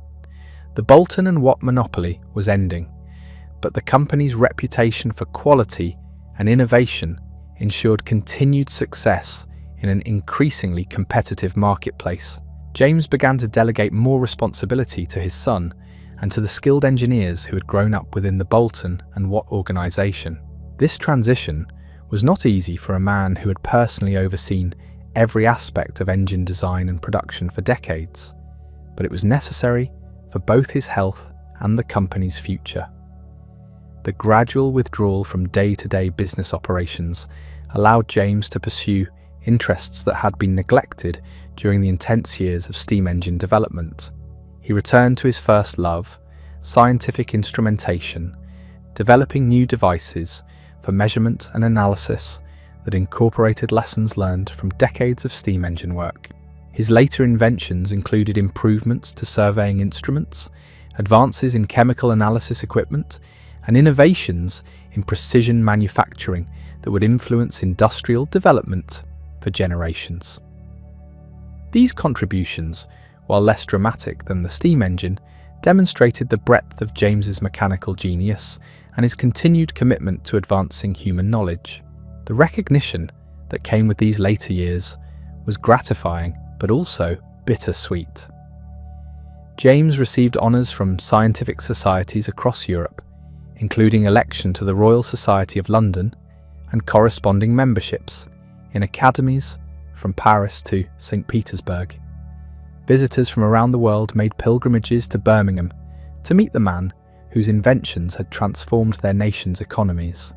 [SPEAKER 1] The Boulton and Watt monopoly was ending, but the company's reputation for quality and innovation ensured continued success in an increasingly competitive marketplace. James began to delegate more responsibility to his son and to the skilled engineers who had grown up within the Boulton and Watt organization. This transition was not easy for a man who had personally overseen every aspect of engine design and production for decades, but it was necessary for both his health and the company's future. The gradual withdrawal from day-to-day business operations allowed James to pursue interests that had been neglected during the intense years of steam engine development. He returned to his first love, scientific instrumentation, developing new devices for measurement and analysis that incorporated lessons learned from decades of steam engine work. His later inventions included improvements to surveying instruments, advances in chemical analysis equipment, and innovations in precision manufacturing that would influence industrial development for generations. These contributions, while less dramatic than the steam engine, demonstrated the breadth of James's mechanical genius and his continued commitment to advancing human knowledge. The recognition that came with these later years was gratifying but also bittersweet. James received honours from scientific societies across Europe, including election to the Royal Society of London and corresponding memberships in academies from Paris to St. Petersburg. Visitors from around the world made pilgrimages to Birmingham to meet the man whose inventions had transformed their nation's economies.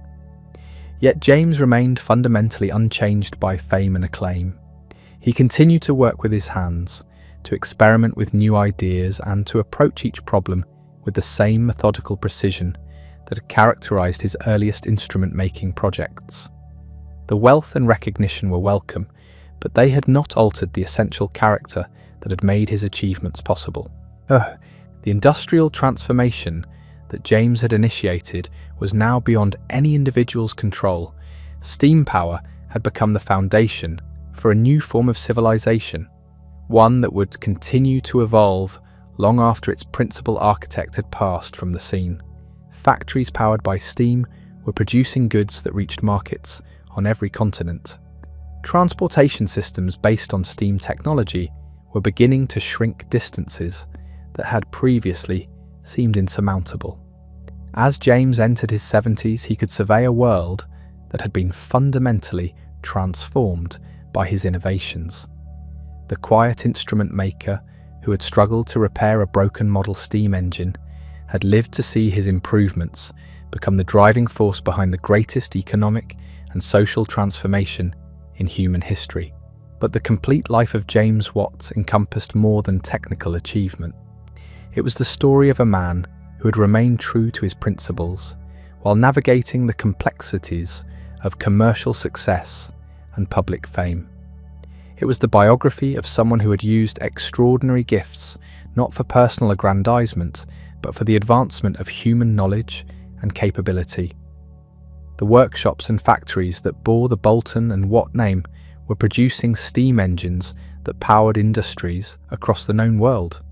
[SPEAKER 1] Yet James remained fundamentally unchanged by fame and acclaim. He continued to work with his hands, to experiment with new ideas, and to approach each problem with the same methodical precision that had characterized his earliest instrument-making projects. The wealth and recognition were welcome, but they had not altered the essential character that had made his achievements possible. The industrial transformation that James had initiated was now beyond any individual's control. Steam power had become the foundation for a new form of civilization, one that would continue to evolve long after its principal architect had passed from the scene. Factories powered by steam were producing goods that reached markets on every continent. Transportation systems based on steam technology were beginning to shrink distances that had previously seemed insurmountable. As James entered his 70s, he could survey a world that had been fundamentally transformed by his innovations. The quiet instrument maker who had struggled to repair a broken model steam engine had lived to see his improvements become the driving force behind the greatest economic and social transformation in human history. But the complete life of James Watt encompassed more than technical achievement. It was the story of a man who had remained true to his principles while navigating the complexities of commercial success and public fame. It was the biography of someone who had used extraordinary gifts not for personal aggrandizement, but for the advancement of human knowledge and capability. The workshops and factories that bore the Bolton and Watt name were producing steam engines that powered industries across the known world.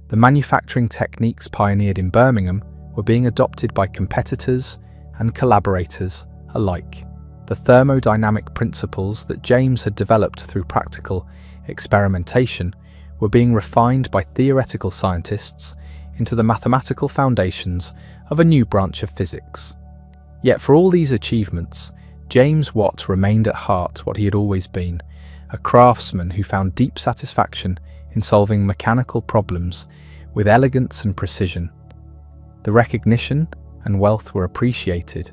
[SPEAKER 1] The manufacturing techniques pioneered in Birmingham were being adopted by competitors and collaborators alike. The thermodynamic principles that James had developed through practical experimentation were being refined by theoretical scientists into the mathematical foundations of a new branch of physics. Yet for all these achievements, James Watt remained at heart what he had always been, a craftsman who found deep satisfaction in solving mechanical problems with elegance and precision. The recognition and wealth were appreciated,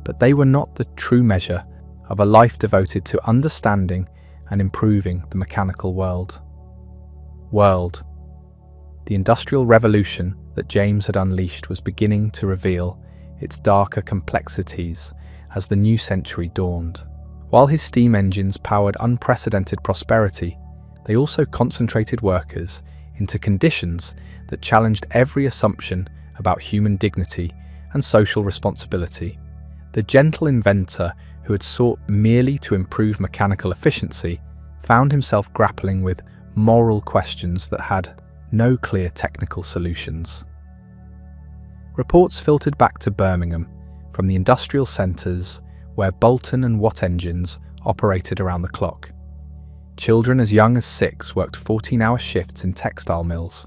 [SPEAKER 1] but they were not the true measure of a life devoted to understanding and improving the mechanical world. The Industrial Revolution that James had unleashed was beginning to reveal its darker complexities as the new century dawned. While his steam engines powered unprecedented prosperity, they also concentrated workers into conditions that challenged every assumption about human dignity and social responsibility. The gentle inventor who had sought merely to improve mechanical efficiency found himself grappling with moral questions that had no clear technical solutions. Reports filtered back to Birmingham from the industrial centres where Bolton and Watt engines operated around the clock. Children as young as 6 worked 14-hour shifts in textile mills,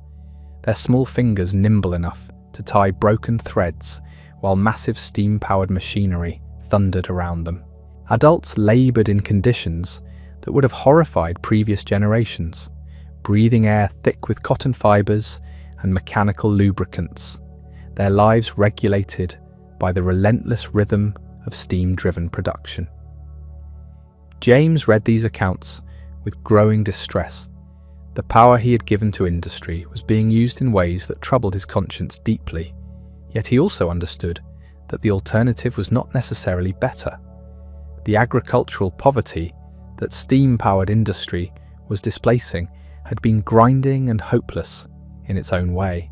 [SPEAKER 1] their small fingers nimble enough to tie broken threads while massive steam-powered machinery thundered around them. Adults laboured in conditions that would have horrified previous generations, breathing air thick with cotton fibres and mechanical lubricants, their lives regulated by the relentless rhythm of steam-driven production. James read these accounts with growing distress. The power he had given to industry was being used in ways that troubled his conscience deeply, yet he also understood that the alternative was not necessarily better. The agricultural poverty that steam-powered industry was displacing had been grinding and hopeless in its own way.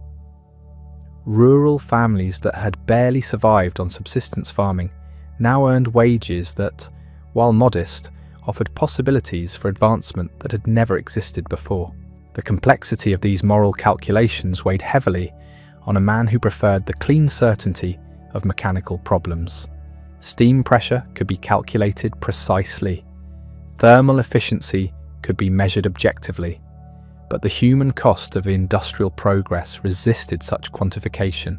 [SPEAKER 1] Rural families that had barely survived on subsistence farming now earned wages that, while modest, offered possibilities for advancement that had never existed before. The complexity of these moral calculations weighed heavily on a man who preferred the clean certainty of mechanical problems. Steam pressure could be calculated precisely. Thermal efficiency could be measured objectively. But the human cost of industrial progress resisted such quantification,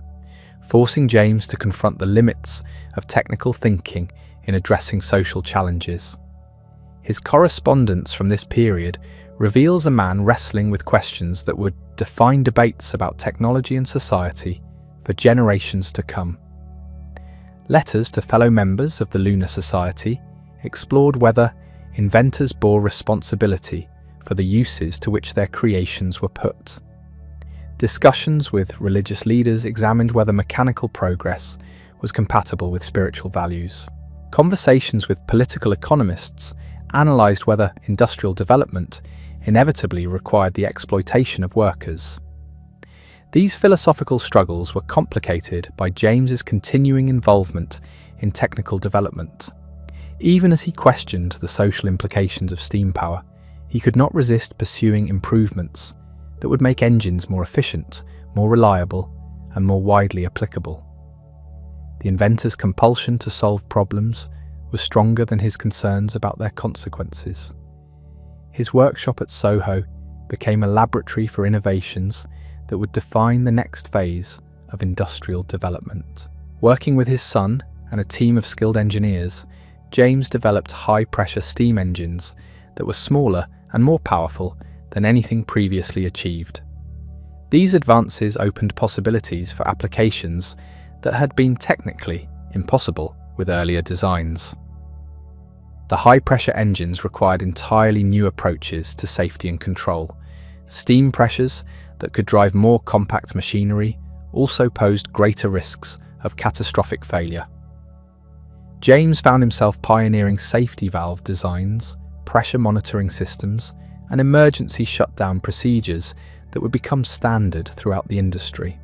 [SPEAKER 1] forcing James to confront the limits of technical thinking in addressing social challenges. His correspondence from this period reveals a man wrestling with questions that would define debates about technology and society for generations to come. Letters to fellow members of the Lunar Society explored whether inventors bore responsibility for the uses to which their creations were put. Discussions with religious leaders examined whether mechanical progress was compatible with spiritual values. Conversations with political economists analysed whether industrial development inevitably required the exploitation of workers. These philosophical struggles were complicated by James's continuing involvement in technical development. Even as he questioned the social implications of steam power, he could not resist pursuing improvements that would make engines more efficient, more reliable, and more widely applicable. The inventor's compulsion to solve problems was stronger than his concerns about their consequences. His workshop at Soho became a laboratory for innovations that would define the next phase of industrial development. Working with his son and a team of skilled engineers, James developed high-pressure steam engines that were smaller and more powerful than anything previously achieved. These advances opened possibilities for applications that had been technically impossible with earlier designs. The high-pressure engines required entirely new approaches to safety and control. Steam pressures that could drive more compact machinery also posed greater risks of catastrophic failure. James found himself pioneering safety valve designs, pressure monitoring systems, and emergency shutdown procedures that would become standard throughout the industry.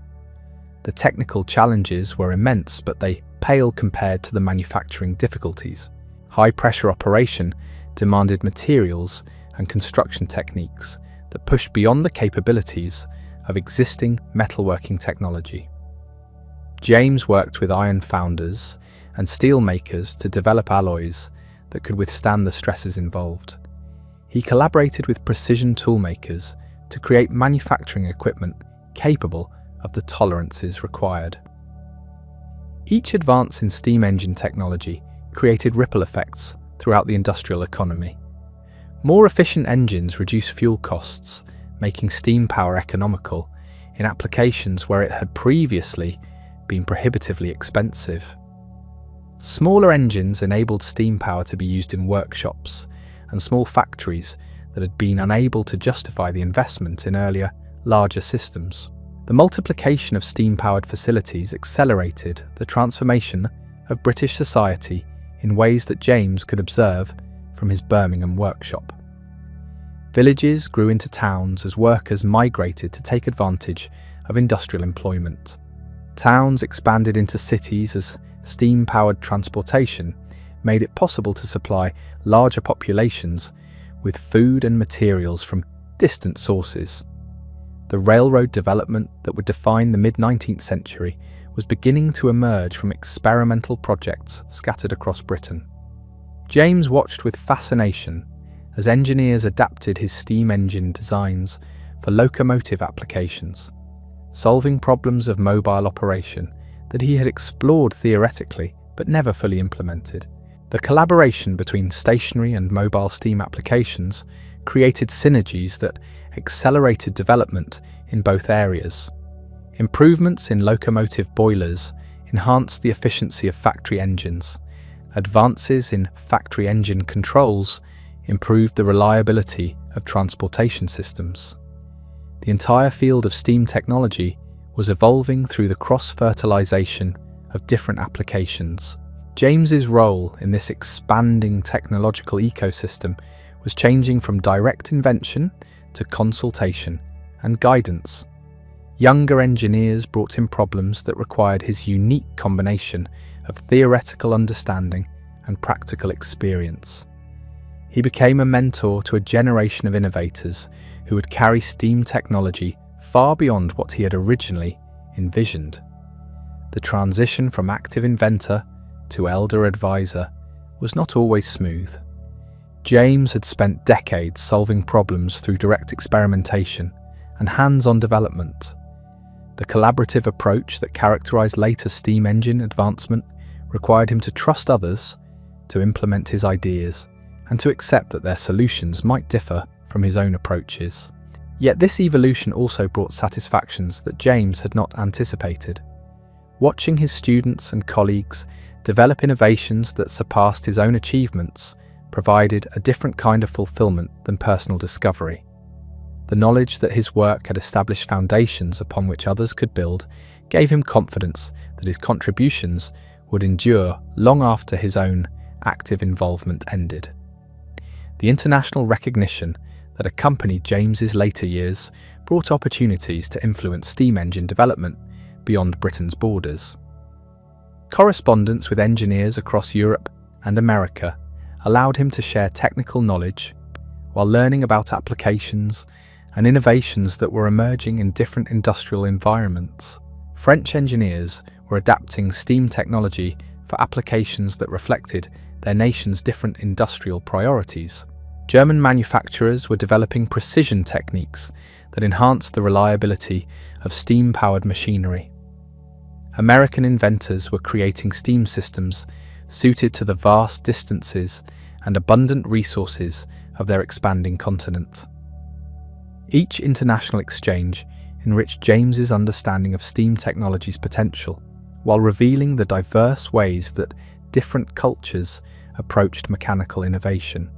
[SPEAKER 1] The technical challenges were immense, but they pale compared to the manufacturing difficulties. High-pressure operation demanded materials and construction techniques that pushed beyond the capabilities of existing metalworking technology. James worked with iron founders and steel makers to develop alloys that could withstand the stresses involved. He collaborated with precision toolmakers to create manufacturing equipment capable of the tolerances required. Each advance in steam engine technology created ripple effects throughout the industrial economy. More efficient engines reduce fuel costs, making steam power economical in applications where it had previously been prohibitively expensive. Smaller engines enabled steam power to be used in workshops and small factories that had been unable to justify the investment in earlier, larger systems. The multiplication of steam-powered facilities accelerated the transformation of British society in ways that James could observe from his Birmingham workshop. Villages grew into towns as workers migrated to take advantage of industrial employment. Towns expanded into cities as steam-powered transportation made it possible to supply larger populations with food and materials from distant sources. The railroad development that would define the mid-19th century was beginning to emerge from experimental projects scattered across Britain. James watched with fascination as engineers adapted his steam engine designs for locomotive applications, solving problems of mobile operation that he had explored theoretically but never fully implemented. The collaboration between stationary and mobile steam applications created synergies that accelerated development in both areas. Improvements in locomotive boilers enhanced the efficiency of factory engines. Advances in factory engine controls improved the reliability of transportation systems. The entire field of steam technology was evolving through the cross-fertilization of different applications. James's role in this expanding technological ecosystem was changing from direct invention to consultation and guidance. Younger engineers brought him problems that required his unique combination of theoretical understanding and practical experience. He became a mentor to a generation of innovators who would carry steam technology far beyond what he had originally envisioned. The transition from active inventor to elder advisor was not always smooth. James had spent decades solving problems through direct experimentation and hands-on development. The collaborative approach that characterized later steam engine advancement required him to trust others to implement his ideas and to accept that their solutions might differ from his own approaches. Yet this evolution also brought satisfactions that James had not anticipated. Watching his students and colleagues develop innovations that surpassed his own achievements provided a different kind of fulfillment than personal discovery. The knowledge that his work had established foundations upon which others could build gave him confidence that his contributions would endure long after his own active involvement ended. The international recognition that accompanied James's later years brought opportunities to influence steam engine development beyond Britain's borders. Correspondence with engineers across Europe and America allowed him to share technical knowledge while learning about applications and innovations that were emerging in different industrial environments. French engineers were adapting steam technology for applications that reflected their nation's different industrial priorities. German manufacturers were developing precision techniques that enhanced the reliability of steam-powered machinery. American inventors were creating steam systems suited to the vast distances and abundant resources of their expanding continent. Each international exchange enriched James's understanding of steam technology's potential, while revealing the diverse ways that different cultures approached mechanical innovation.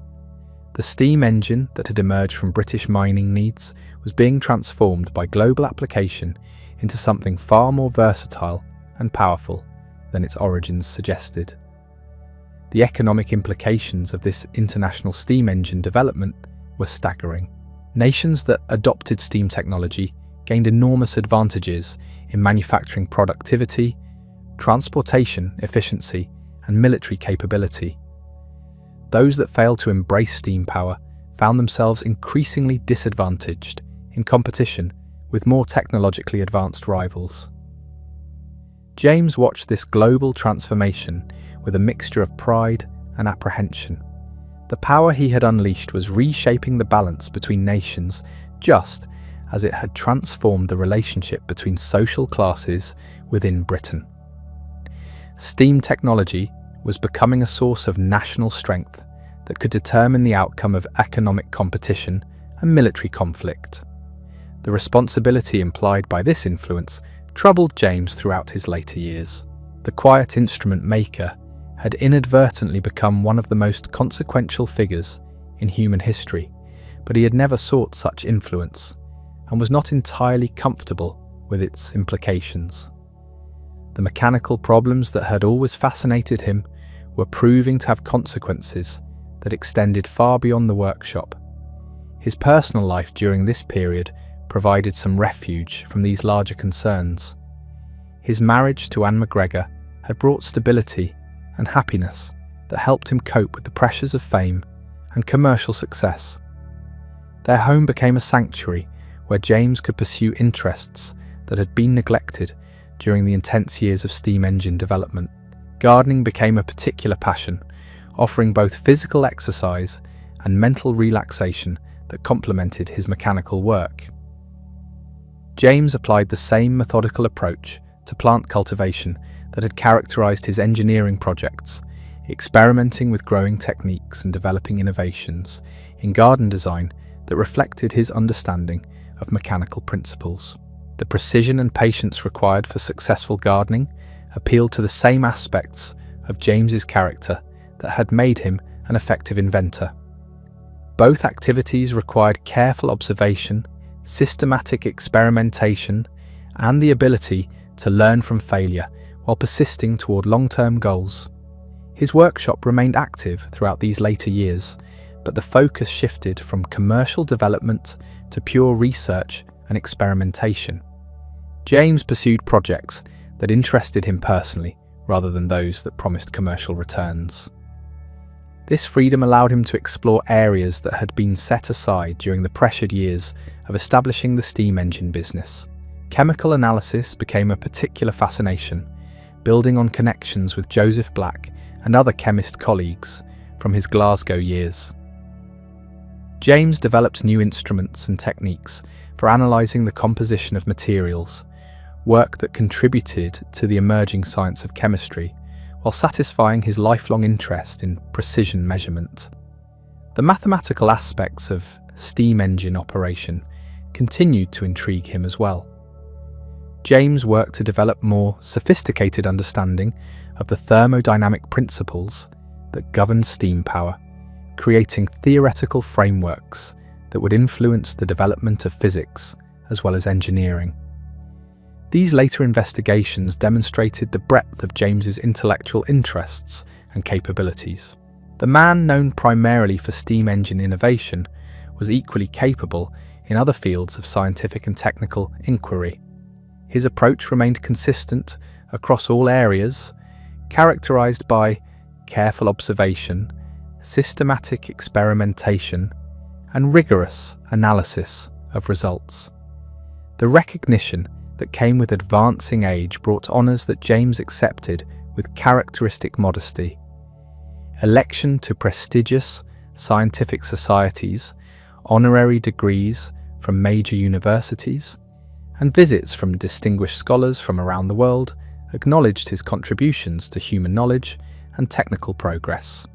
[SPEAKER 1] The steam engine that had emerged from British mining needs was being transformed by global application into something far more versatile and powerful than its origins suggested. The economic implications of this international steam engine development were staggering. Nations that adopted steam technology gained enormous advantages in manufacturing productivity, transportation efficiency, and military capability. Those that failed to embrace steam power found themselves increasingly disadvantaged in competition with more technologically advanced rivals. James watched this global transformation with a mixture of pride and apprehension. The power he had unleashed was reshaping the balance between nations just as it had transformed the relationship between social classes within Britain. Steam technology was becoming a source of national strength that could determine the outcome of economic competition and military conflict. The responsibility implied by this influence troubled James throughout his later years. The quiet instrument maker had inadvertently become one of the most consequential figures in human history, but he had never sought such influence and was not entirely comfortable with its implications. The mechanical problems that had always fascinated him were proving to have consequences that extended far beyond the workshop. His personal life during this period provided some refuge from these larger concerns. His marriage to Anne McGregor had brought stability and happiness that helped him cope with the pressures of fame and commercial success. Their home became a sanctuary where James could pursue interests that had been neglected during the intense years of steam engine development. Gardening became a particular passion, offering both physical exercise and mental relaxation that complemented his mechanical work. James applied the same methodical approach to plant cultivation that had characterized his engineering projects, experimenting with growing techniques and developing innovations in garden design that reflected his understanding of mechanical principles. The precision and patience required for successful gardening appealed to the same aspects of James's character that had made him an effective inventor. Both activities required careful observation, systematic experimentation, and the ability to learn from failure while persisting toward long-term goals. His workshop remained active throughout these later years, but the focus shifted from commercial development to pure research and experimentation. James pursued projects that interested him personally rather than those that promised commercial returns. This freedom allowed him to explore areas that had been set aside during the pressured years of establishing the steam engine business. Chemical analysis became a particular fascination, building on connections with Joseph Black and other chemist colleagues from his Glasgow years. James developed new instruments and techniques for analysing the composition of materials, work that contributed to the emerging science of chemistry, while satisfying his lifelong interest in precision measurement. The mathematical aspects of steam engine operation continued to intrigue him as well. James worked to develop more sophisticated understanding of the thermodynamic principles that govern steam power, creating theoretical frameworks that would influence the development of physics as well as engineering. These later investigations demonstrated the breadth of James's intellectual interests and capabilities. The man, known primarily for steam engine innovation, was equally capable in other fields of scientific and technical inquiry. His approach remained consistent across all areas, characterized by careful observation, systematic experimentation, and rigorous analysis of results. The recognition that came with advancing age brought honours that James accepted with characteristic modesty. Election to prestigious scientific societies, honorary degrees from major universities, and visits from distinguished scholars from around the world acknowledged his contributions to human knowledge and technical progress.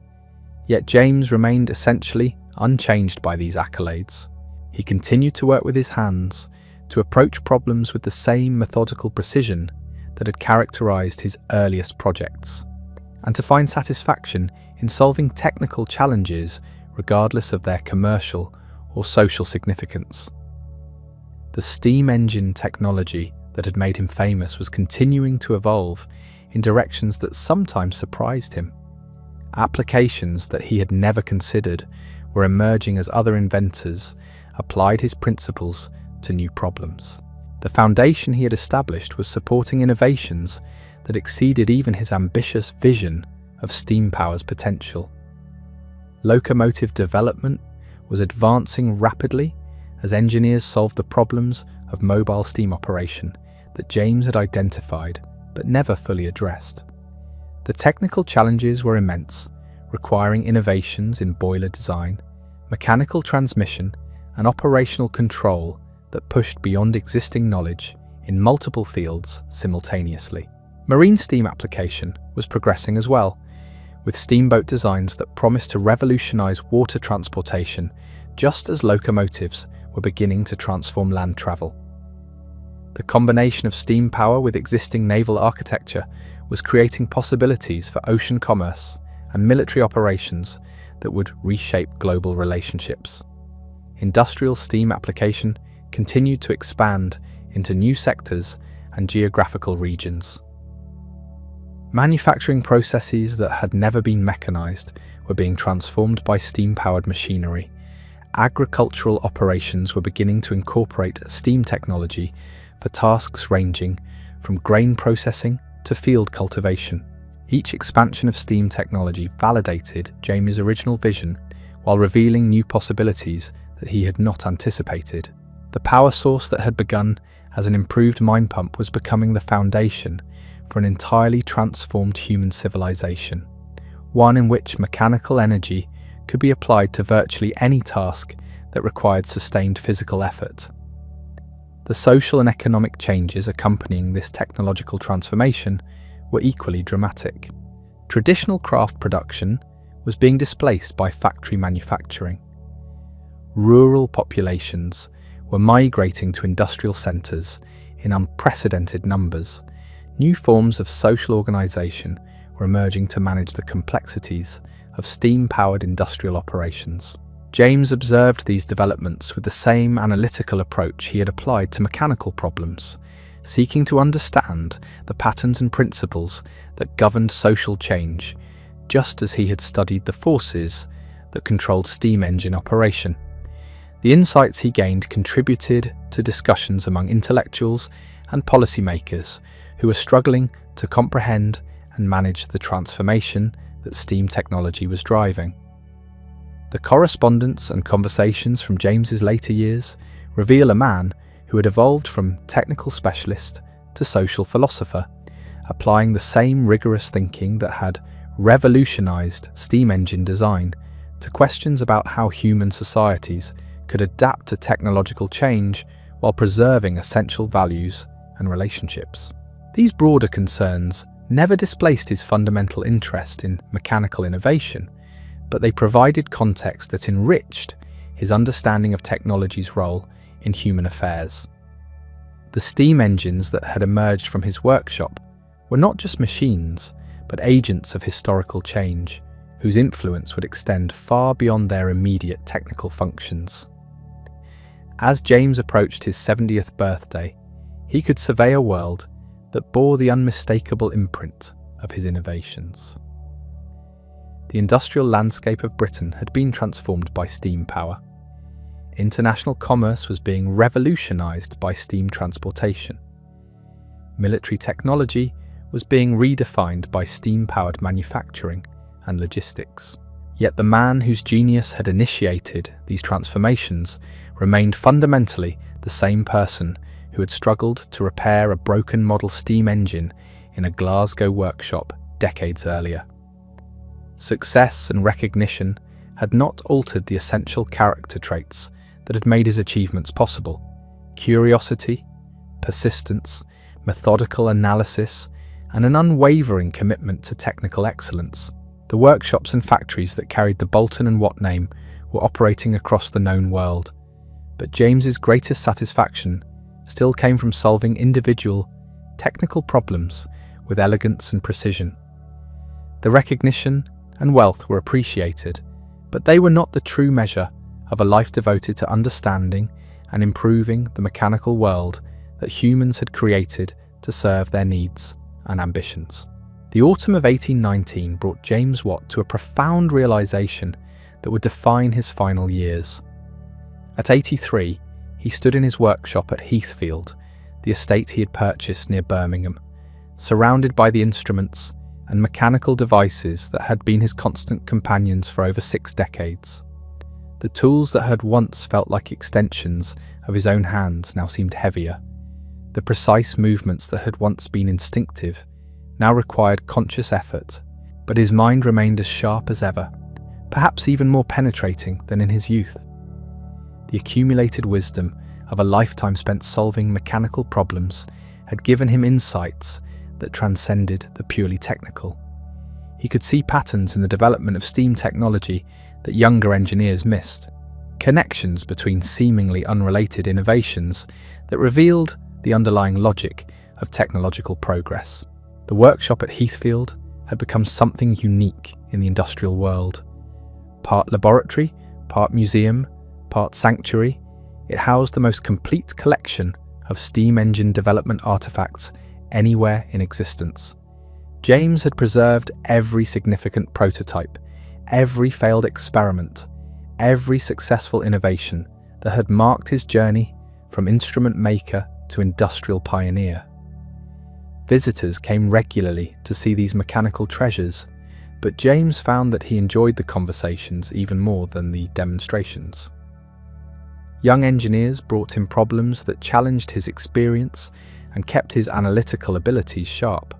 [SPEAKER 1] Yet James remained essentially unchanged by these accolades. He continued to work with his hands, to approach problems with the same methodical precision that had characterized his earliest projects, and to find satisfaction in solving technical challenges regardless of their commercial or social significance. The steam engine technology that had made him famous was continuing to evolve in directions that sometimes surprised him. Applications that he had never considered were emerging as other inventors applied his principles to new problems. The foundation he had established was supporting innovations that exceeded even his ambitious vision of steam power's potential. Locomotive development was advancing rapidly as engineers solved the problems of mobile steam operation that James had identified but never fully addressed. The technical challenges were immense, requiring innovations in boiler design, mechanical transmission, and operational control that pushed beyond existing knowledge in multiple fields simultaneously. Marine steam application was progressing as well, with steamboat designs that promised to revolutionize water transportation just as locomotives were beginning to transform land travel. The combination of steam power with existing naval architecture was creating possibilities for ocean commerce and military operations that would reshape global relationships. Industrial steam application continued to expand into new sectors and geographical regions. Manufacturing processes that had never been mechanized were being transformed by steam-powered machinery. Agricultural operations were beginning to incorporate steam technology for tasks ranging from grain processing to field cultivation. Each expansion of steam technology validated James's original vision while revealing new possibilities that he had not anticipated. The power source that had begun as an improved mine pump was becoming the foundation for an entirely transformed human civilization, one in which mechanical energy could be applied to virtually any task that required sustained physical effort. The social and economic changes accompanying this technological transformation were equally dramatic. Traditional craft production was being displaced by factory manufacturing. Rural populations were migrating to industrial centres in unprecedented numbers. New forms of social organisation were emerging to manage the complexities of steam-powered industrial operations. James observed these developments with the same analytical approach he had applied to mechanical problems, seeking to understand the patterns and principles that governed social change, just as he had studied the forces that controlled steam engine operation. The insights he gained contributed to discussions among intellectuals and policymakers who were struggling to comprehend and manage the transformation that steam technology was driving. The correspondence and conversations from James's later years reveal a man who had evolved from technical specialist to social philosopher, applying the same rigorous thinking that had revolutionized steam engine design to questions about how human societies could adapt to technological change while preserving essential values and relationships. These broader concerns never displaced his fundamental interest in mechanical innovation, but they provided context that enriched his understanding of technology's role in human affairs. The steam engines that had emerged from his workshop were not just machines, but agents of historical change, whose influence would extend far beyond their immediate technical functions. As James approached his 70th birthday, he could survey a world that bore the unmistakable imprint of his innovations. The industrial landscape of Britain had been transformed by steam power. International commerce was being revolutionized by steam transportation. Military technology was being redefined by steam-powered manufacturing and logistics. Yet the man whose genius had initiated these transformations remained fundamentally the same person who had struggled to repair a broken model steam engine in a Glasgow workshop decades earlier. Success and recognition had not altered the essential character traits that had made his achievements possible: curiosity, persistence, methodical analysis, and an unwavering commitment to technical excellence. The workshops and factories that carried the Bolton and Watt name were operating across the known world, but James's greatest satisfaction still came from solving individual, technical problems with elegance and precision. The recognition and wealth were appreciated, but they were not the true measure of a life devoted to understanding and improving the mechanical world that humans had created to serve their needs and ambitions. The autumn of 1819 brought James Watt to a profound realization that would define his final years. At 83, he stood in his workshop at Heathfield, the estate he had purchased near Birmingham, surrounded by the instruments and mechanical devices that had been his constant companions for over 6 decades. The tools that had once felt like extensions of his own hands now seemed heavier. The precise movements that had once been instinctive now required conscious effort, but his mind remained as sharp as ever, perhaps even more penetrating than in his youth. The accumulated wisdom of a lifetime spent solving mechanical problems had given him insights that transcended the purely technical. He could see patterns in the development of steam technology that younger engineers missed, connections between seemingly unrelated innovations that revealed the underlying logic of technological progress. The workshop at Heathfield had become something unique in the industrial world. Part laboratory, part museum, part sanctuary, it housed the most complete collection of steam engine development artifacts anywhere in existence. James had preserved every significant prototype, every failed experiment, every successful innovation that had marked his journey from instrument maker to industrial pioneer. Visitors came regularly to see these mechanical treasures, but James found that he enjoyed the conversations even more than the demonstrations. Young engineers brought him problems that challenged his experience and kept his analytical abilities sharp.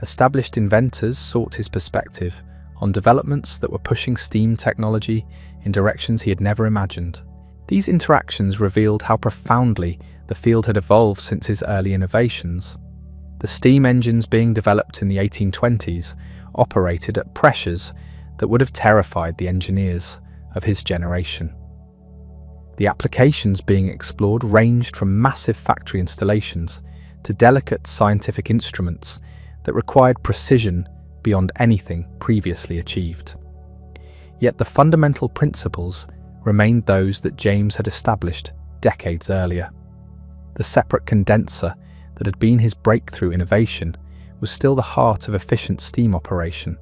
[SPEAKER 1] Established inventors sought his perspective on developments that were pushing steam technology in directions he had never imagined. These interactions revealed how profoundly the field had evolved since his early innovations. The steam engines being developed in the 1820s operated at pressures that would have terrified the engineers of his generation. The applications being explored ranged from massive factory installations to delicate scientific instruments that required precision beyond anything previously achieved. Yet the fundamental principles remained those that James had established decades earlier. The separate condenser that had been his breakthrough innovation was still the heart of efficient steam operation.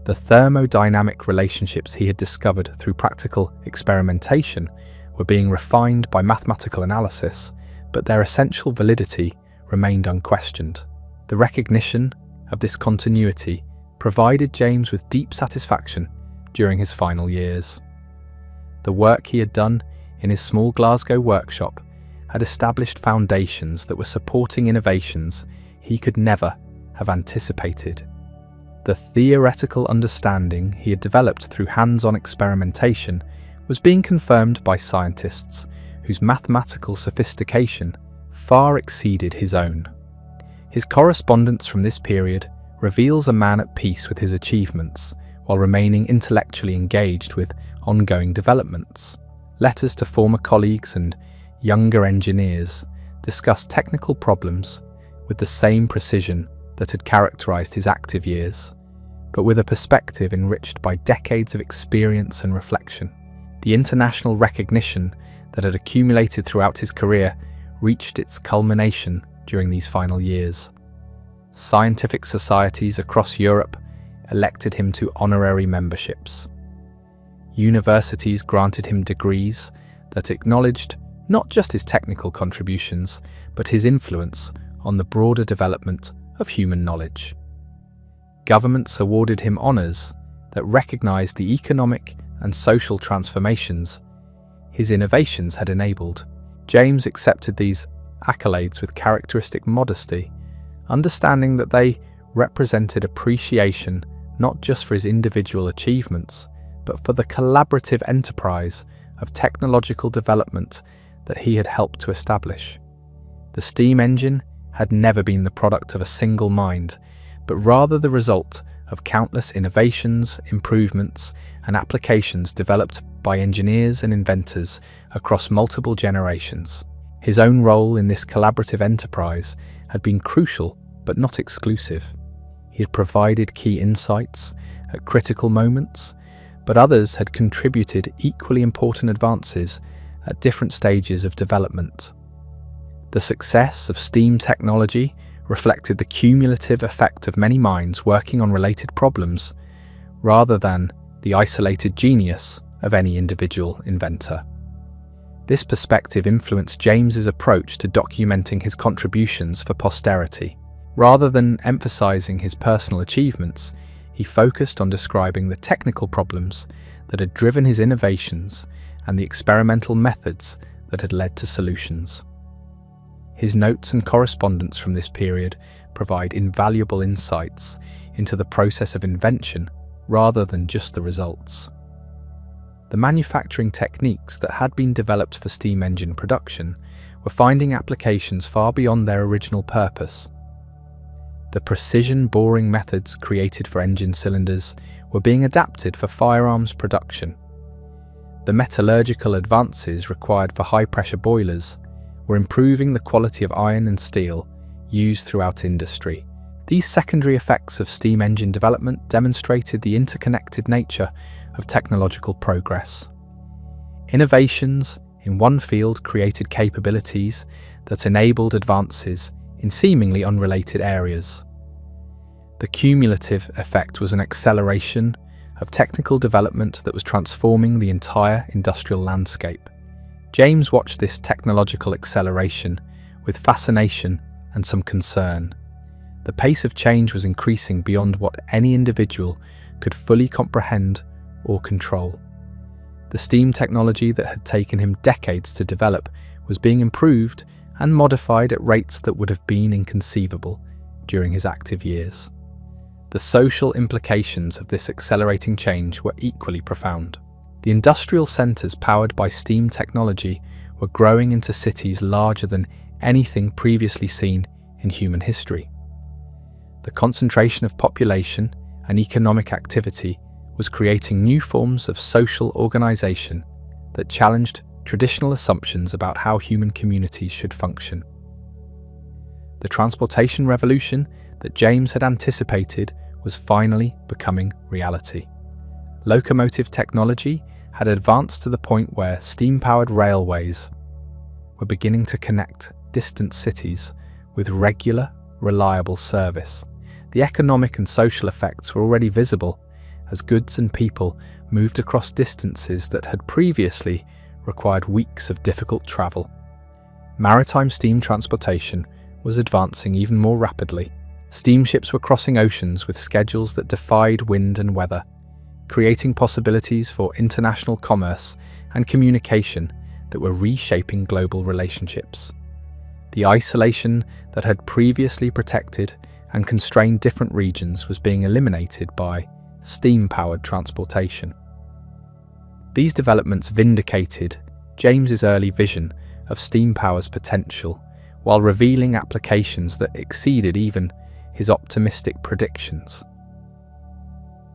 [SPEAKER 1] The thermodynamic relationships he had discovered through practical experimentation were being refined by mathematical analysis, but their essential validity remained unquestioned. The recognition of this continuity provided James with deep satisfaction during his final years. The work he had done in his small Glasgow workshop had established foundations that were supporting innovations he could never have anticipated. The theoretical understanding he had developed through hands-on experimentation was being confirmed by scientists whose mathematical sophistication far exceeded his own. His correspondence from this period reveals a man at peace with his achievements while remaining intellectually engaged with ongoing developments. Letters to former colleagues and younger engineers discuss technical problems with the same precision that had characterized his active years, but with a perspective enriched by decades of experience and reflection. The international recognition that had accumulated throughout his career reached its culmination during these final years. Scientific societies across Europe elected him to honorary memberships. Universities granted him degrees that acknowledged not just his technical contributions, but his influence on the broader development of human knowledge. Governments awarded him honours that recognized the economic and social transformations his innovations had enabled. James accepted these accolades with characteristic modesty, understanding that they represented appreciation not just for his individual achievements, but for the collaborative enterprise of technological development that he had helped to establish. The steam engine had never been the product of a single mind, but rather the result of countless innovations, improvements, and applications developed by engineers and inventors across multiple generations. His own role in this collaborative enterprise had been crucial but not exclusive. He had provided key insights at critical moments, but others had contributed equally important advances at different stages of development. The success of steam technology reflected the cumulative effect of many minds working on related problems, rather than the isolated genius of any individual inventor. This perspective influenced James's approach to documenting his contributions for posterity. Rather than emphasizing his personal achievements, he focused on describing the technical problems that had driven his innovations and the experimental methods that had led to solutions. His notes and correspondence from this period provide invaluable insights into the process of invention rather than just the results. The manufacturing techniques that had been developed for steam engine production were finding applications far beyond their original purpose. The precision boring methods created for engine cylinders were being adapted for firearms production. The metallurgical advances required for high-pressure boilers were improving the quality of iron and steel used throughout industry. These secondary effects of steam engine development demonstrated the interconnected nature of technological progress. Innovations in one field created capabilities that enabled advances in seemingly unrelated areas. The cumulative effect was an acceleration of technical development that was transforming the entire industrial landscape. James watched this technological acceleration with fascination and some concern. The pace of change was increasing beyond what any individual could fully comprehend or control. The steam technology that had taken him decades to develop was being improved and modified at rates that would have been inconceivable during his active years. The social implications of this accelerating change were equally profound. The industrial centres powered by steam technology were growing into cities larger than anything previously seen in human history. The concentration of population and economic activity was creating new forms of social organisation that challenged traditional assumptions about how human communities should function. The transportation revolution that James had anticipated was finally becoming reality. Locomotive technology had advanced to the point where steam-powered railways were beginning to connect distant cities with regular, reliable service. The economic and social effects were already visible as goods and people moved across distances that had previously required weeks of difficult travel. Maritime steam transportation was advancing even more rapidly. Steamships were crossing oceans with schedules that defied wind and weather, creating possibilities for international commerce and communication that were reshaping global relationships. The isolation that had previously protected and constrained different regions was being eliminated by steam-powered transportation. These developments vindicated James's early vision of steam power's potential, while revealing applications that exceeded even his optimistic predictions.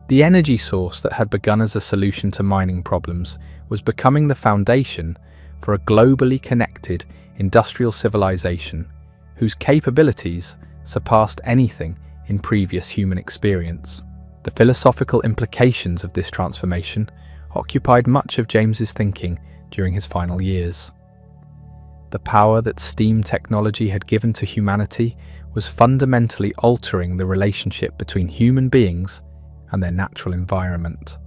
[SPEAKER 1] The energy source that had begun as a solution to mining problems was becoming the foundation for a globally connected industrial civilization whose capabilities surpassed anything in previous human experience. The philosophical implications of this transformation occupied much of James's thinking during his final years. The power that steam technology had given to humanity was fundamentally altering the relationship between human beings and their natural environment.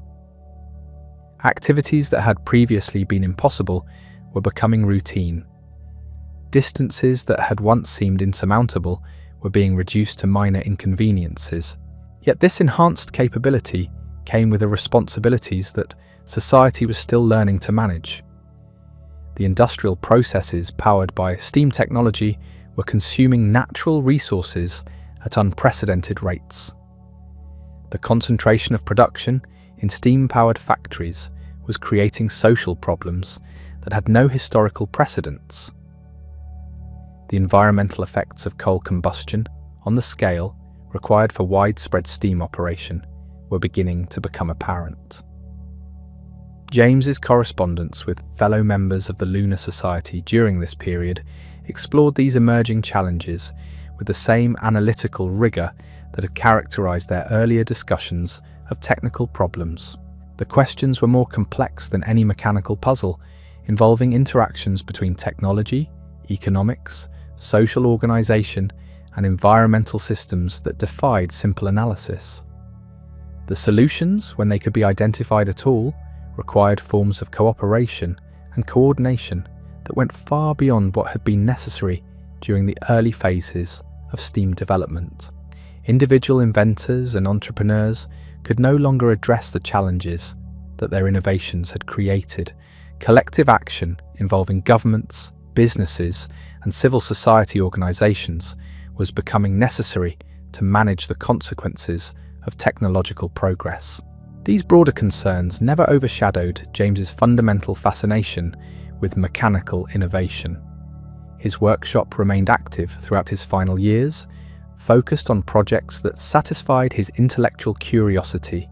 [SPEAKER 1] Activities that had previously been impossible were becoming routine. Distances that had once seemed insurmountable were being reduced to minor inconveniences. Yet this enhanced capability came with the responsibilities that society was still learning to manage. The industrial processes powered by steam technology were consuming natural resources at unprecedented rates. The concentration of production in steam-powered factories was creating social problems that had no historical precedents. The environmental effects of coal combustion, on the scale required for widespread steam operation, were beginning to become apparent. James's correspondence with fellow members of the Lunar Society during this period explored these emerging challenges with the same analytical rigor that had characterized their earlier discussions of technical problems. The questions were more complex than any mechanical puzzle, involving interactions between technology, economics, social organization, and environmental systems that defied simple analysis. The solutions, when they could be identified at all, required forms of cooperation and coordination that went far beyond what had been necessary during the early phases of steam development. Individual inventors and entrepreneurs could no longer address the challenges that their innovations had created. Collective action involving governments, businesses, and civil society organizations was becoming necessary to manage the consequences of technological progress. These broader concerns never overshadowed James's fundamental fascination with mechanical innovation. His workshop remained active throughout his final years, focused on projects that satisfied his intellectual curiosity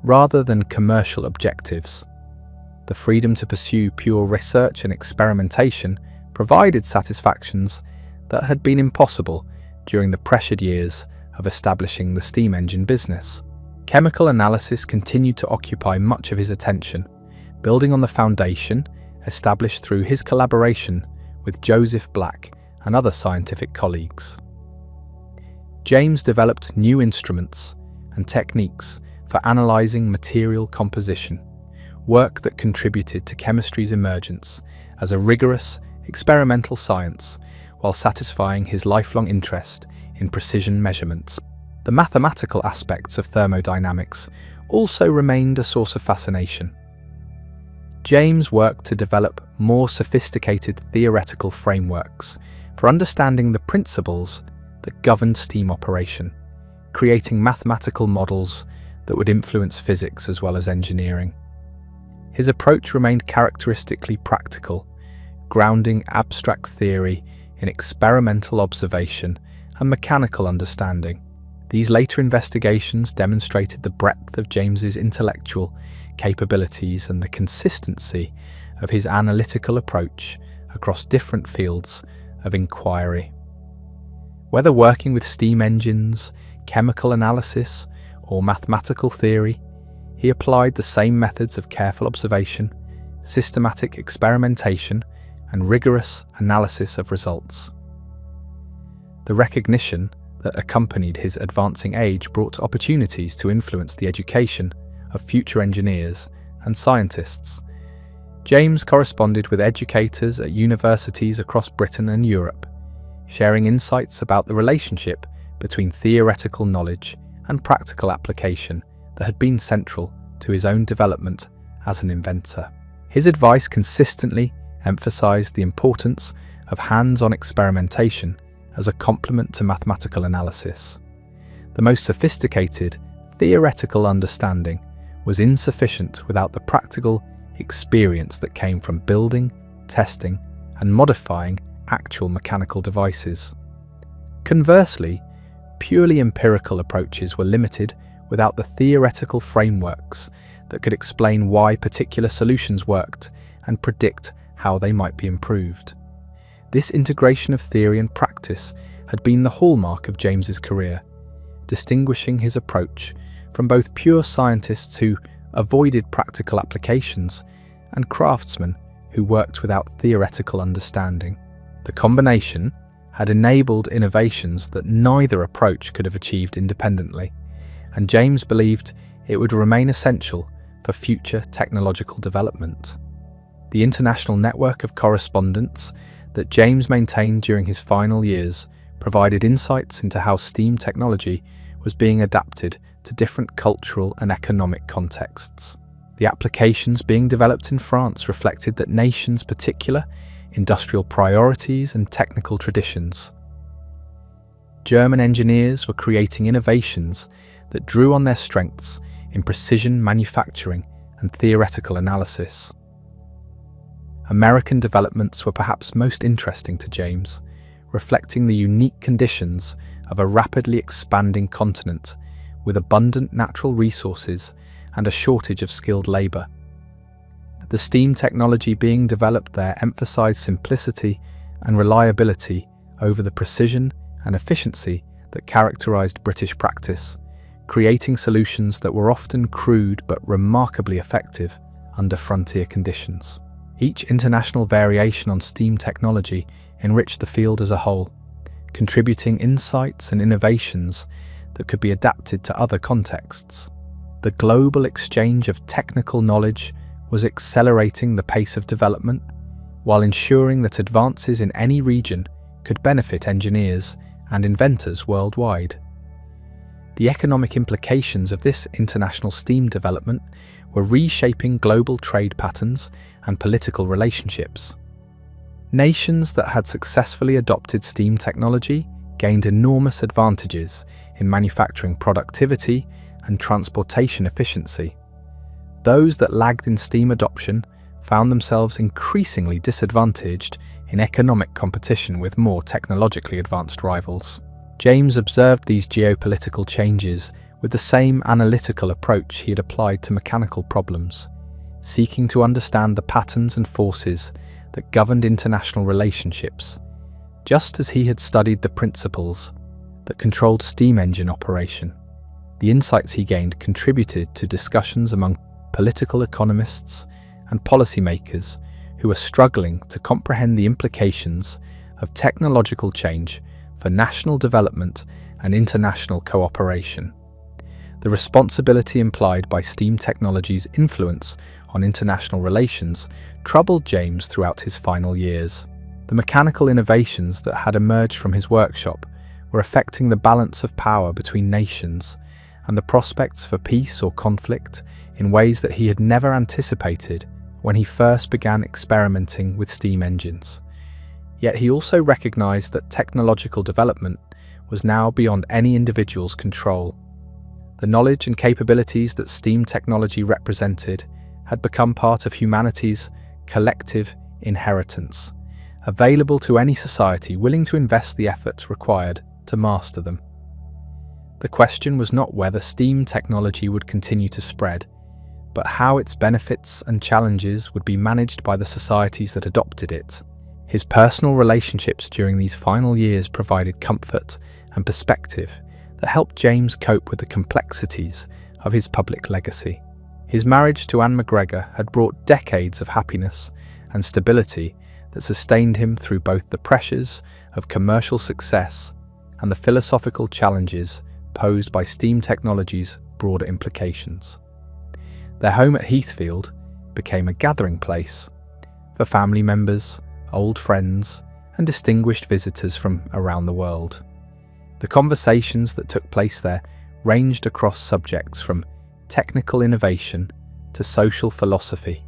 [SPEAKER 1] rather than commercial objectives. The freedom to pursue pure research and experimentation provided satisfactions that had been impossible during the pressured years of establishing the steam engine business. Chemical analysis continued to occupy much of his attention, building on the foundation established through his collaboration with Joseph Black and other scientific colleagues. James developed new instruments and techniques for analyzing material composition, work that contributed to chemistry's emergence as a rigorous, experimental science while satisfying his lifelong interest in precision measurements. The mathematical aspects of thermodynamics also remained a source of fascination. James worked to develop more sophisticated theoretical frameworks for understanding the principles that governed steam operation, creating mathematical models that would influence physics as well as engineering. His approach remained characteristically practical, grounding abstract theory in experimental observation and mechanical understanding. These later investigations demonstrated the breadth of James's intellectual capabilities and the consistency of his analytical approach across different fields of inquiry. Whether working with steam engines, chemical analysis, or mathematical theory, he applied the same methods of careful observation, systematic experimentation, and rigorous analysis of results. The recognition that accompanied his advancing age brought opportunities to influence the education of future engineers and scientists. James corresponded with educators at universities across Britain and Europe, sharing insights about the relationship between theoretical knowledge and practical application that had been central to his own development as an inventor. His advice consistently emphasized the importance of hands-on experimentation as a complement to mathematical analysis. The most sophisticated theoretical understanding was insufficient without the practical experience that came from building, testing, and modifying actual mechanical devices. Conversely, purely empirical approaches were limited without the theoretical frameworks that could explain why particular solutions worked and predict how they might be improved. This integration of theory and practice had been the hallmark of James's career, distinguishing his approach from both pure scientists who avoided practical applications and craftsmen who worked without theoretical understanding. The combination had enabled innovations that neither approach could have achieved independently, and James believed it would remain essential for future technological development. The international network of correspondence that James maintained during his final years provided insights into how steam technology was being adapted to different cultural and economic contexts. The applications being developed in France reflected that nation's particular industrial priorities and technical traditions. German engineers were creating innovations that drew on their strengths in precision manufacturing and theoretical analysis. American developments were perhaps most interesting to James, reflecting the unique conditions of a rapidly expanding continent with abundant natural resources and a shortage of skilled labor. The steam technology being developed there emphasized simplicity and reliability over the precision and efficiency that characterized British practice, creating solutions that were often crude but remarkably effective under frontier conditions. Each international variation on steam technology enriched the field as a whole, contributing insights and innovations that could be adapted to other contexts. The global exchange of technical knowledge was accelerating the pace of development, while ensuring that advances in any region could benefit engineers and inventors worldwide. The economic implications of this international steam development were reshaping global trade patterns and political relationships. Nations that had successfully adopted steam technology gained enormous advantages in manufacturing productivity and transportation efficiency. Those that lagged in steam adoption found themselves increasingly disadvantaged in economic competition with more technologically advanced rivals. James observed these geopolitical changes with the same analytical approach he had applied to mechanical problems, seeking to understand the patterns and forces that governed international relationships, just as he had studied the principles that controlled steam engine operation. The insights he gained contributed to discussions among political economists and policymakers who were struggling to comprehend the implications of technological change for national development and international cooperation. The responsibility implied by steam technology's influence on international relations troubled James throughout his final years. The mechanical innovations that had emerged from his workshop were affecting the balance of power between nations and the prospects for peace or conflict in ways that he had never anticipated when he first began experimenting with steam engines. Yet he also recognized that technological development was now beyond any individual's control. The knowledge and capabilities that steam technology represented had become part of humanity's collective inheritance, available to any society willing to invest the effort required to master them. The question was not whether steam technology would continue to spread, but how its benefits and challenges would be managed by the societies that adopted it. His personal relationships during these final years provided comfort and perspective that helped James cope with the complexities of his public legacy. His marriage to Anne McGregor had brought decades of happiness and stability that sustained him through both the pressures of commercial success and the philosophical challenges posed by steam technology's broader implications. Their home at Heathfield became a gathering place for family members, old friends, and distinguished visitors from around the world. The conversations that took place there ranged across subjects from technical innovation to social philosophy,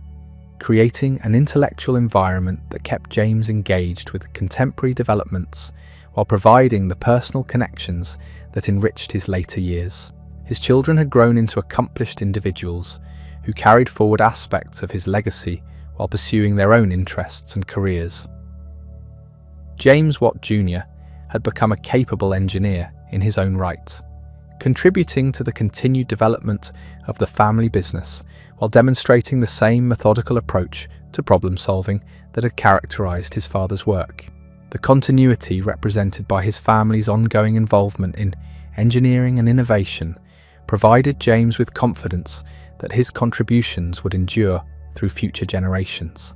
[SPEAKER 1] creating an intellectual environment that kept James engaged with contemporary developments while providing the personal connections that enriched his later years. His children had grown into accomplished individuals who carried forward aspects of his legacy while pursuing their own interests and careers. James Watt Jr. had become a capable engineer in his own right, contributing to the continued development of the family business while demonstrating the same methodical approach to problem solving that had characterized his father's work. The continuity represented by his family's ongoing involvement in engineering and innovation provided James with confidence that his contributions would endure through future generations.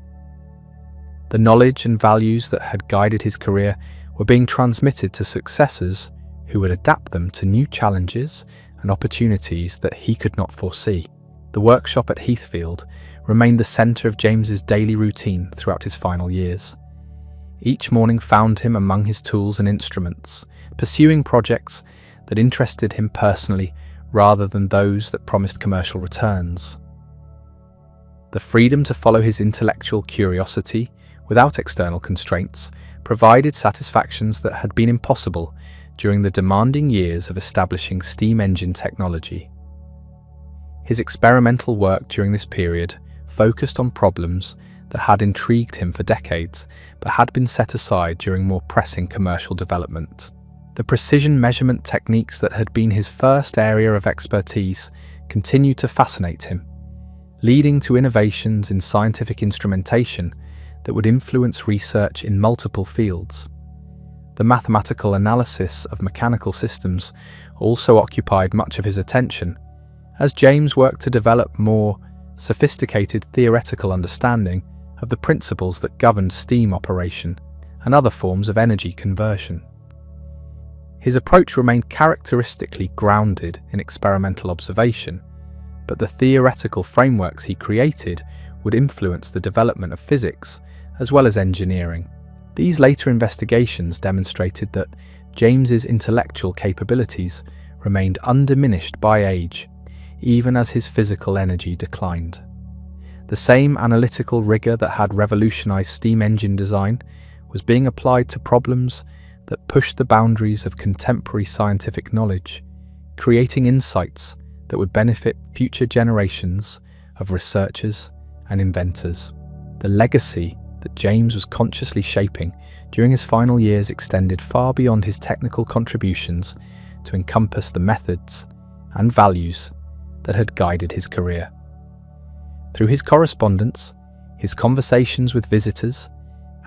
[SPEAKER 1] The knowledge and values that had guided his career were being transmitted to successors who would adapt them to new challenges and opportunities that he could not foresee. The workshop at Heathfield remained the centre of James's daily routine throughout his final years. Each morning found him among his tools and instruments, pursuing projects that interested him personally rather than those that promised commercial returns. The freedom to follow his intellectual curiosity without external constraints provided satisfactions that had been impossible during the demanding years of establishing steam engine technology. His experimental work during this period focused on problems that had intrigued him for decades but had been set aside during more pressing commercial development. The precision measurement techniques that had been his first area of expertise continued to fascinate him, leading to innovations in scientific instrumentation that would influence research in multiple fields. The mathematical analysis of mechanical systems also occupied much of his attention, as James worked to develop more sophisticated theoretical understanding of the principles that governed steam operation and other forms of energy conversion. His approach remained characteristically grounded in experimental observation, but the theoretical frameworks he created would influence the development of physics as well as engineering. These later investigations demonstrated that James's intellectual capabilities remained undiminished by age, even as his physical energy declined. The same analytical rigor that had revolutionized steam engine design was being applied to problems that pushed the boundaries of contemporary scientific knowledge, creating insights that would benefit future generations of researchers and inventors. The legacy that James was consciously shaping during his final years extended far beyond his technical contributions to encompass the methods and values that had guided his career. Through his correspondence, his conversations with visitors,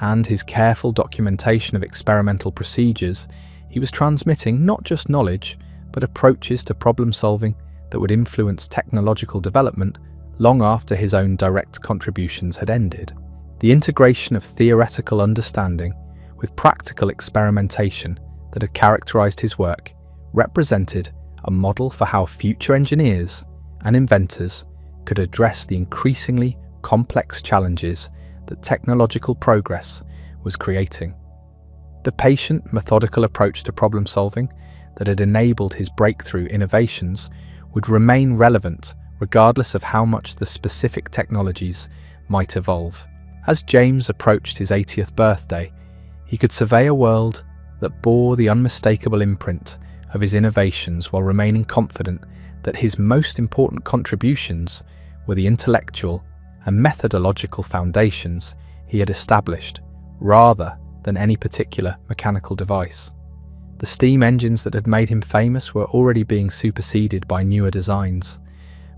[SPEAKER 1] and his careful documentation of experimental procedures, he was transmitting not just knowledge, but approaches to problem solving that would influence technological development long after his own direct contributions had ended. The integration of theoretical understanding with practical experimentation that had characterized his work represented a model for how future engineers and inventors could address the increasingly complex challenges that technological progress was creating. The patient, methodical approach to problem solving that had enabled his breakthrough innovations would remain relevant regardless of how much the specific technologies might evolve. As James approached his 80th birthday, he could survey a world that bore the unmistakable imprint of his innovations while remaining confident that his most important contributions were the intellectual and methodological foundations he had established, rather than any particular mechanical device. The steam engines that had made him famous were already being superseded by newer designs,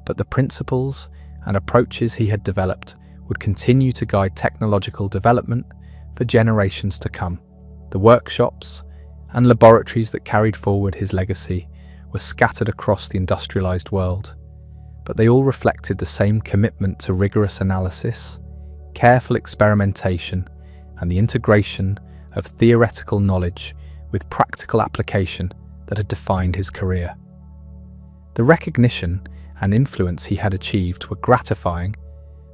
[SPEAKER 1] but the principles and approaches he had developed would continue to guide technological development for generations to come. The workshops and laboratories that carried forward his legacy were scattered across the industrialized world, but they all reflected the same commitment to rigorous analysis, careful experimentation, and the integration of theoretical knowledge with practical application that had defined his career. The recognition and influence he had achieved were gratifying,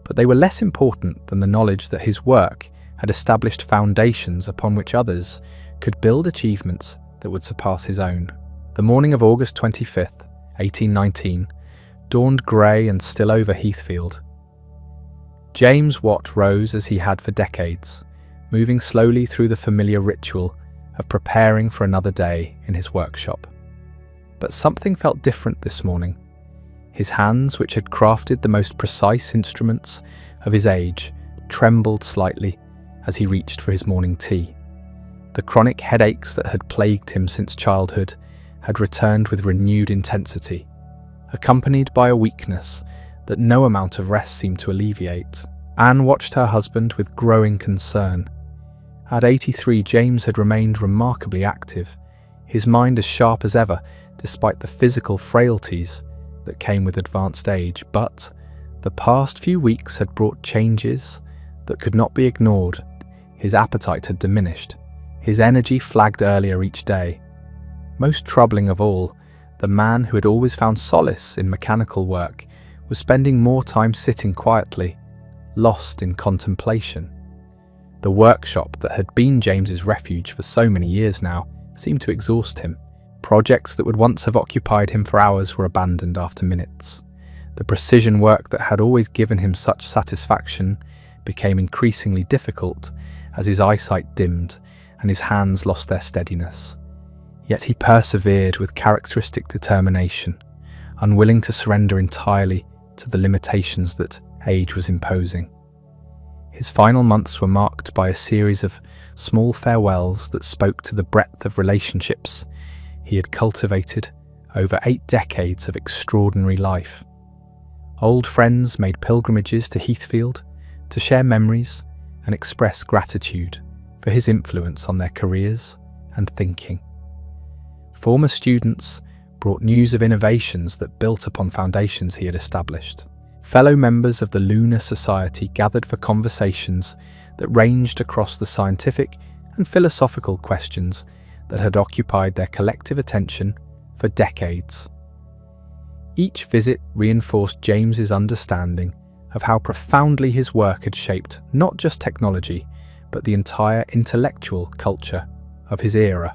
[SPEAKER 1] but they were less important than the knowledge that his work had established foundations upon which others could build achievements that would surpass his own. The morning of August 25th, 1819, dawned grey and still over Heathfield. James Watt rose as he had for decades, moving slowly through the familiar ritual of preparing for another day in his workshop. But something felt different this morning. His hands, which had crafted the most precise instruments of his age, trembled slightly as he reached for his morning tea. The chronic headaches that had plagued him since childhood had returned with renewed intensity, accompanied by a weakness that no amount of rest seemed to alleviate. Anne watched her husband with growing concern. At 83, James had remained remarkably active, his mind as sharp as ever, despite the physical frailties that came with advanced age. But the past few weeks had brought changes that could not be ignored. His appetite had diminished. His energy flagged earlier each day. Most troubling of all, the man who had always found solace in mechanical work was spending more time sitting quietly, lost in contemplation. The workshop that had been James's refuge for so many years now seemed to exhaust him. Projects that would once have occupied him for hours were abandoned after minutes. The precision work that had always given him such satisfaction became increasingly difficult as his eyesight dimmed and his hands lost their steadiness. Yet he persevered with characteristic determination, unwilling to surrender entirely to the limitations that age was imposing. His final months were marked by a series of small farewells that spoke to the breadth of relationships he had cultivated over 8 decades of extraordinary life. Old friends made pilgrimages to Heathfield to share memories and express gratitude for his influence on their careers and thinking. Former students brought news of innovations that built upon foundations he had established. Fellow members of the Lunar Society gathered for conversations that ranged across the scientific and philosophical questions that had occupied their collective attention for decades. Each visit reinforced James's understanding of how profoundly his work had shaped not just technology, but the entire intellectual culture of his era.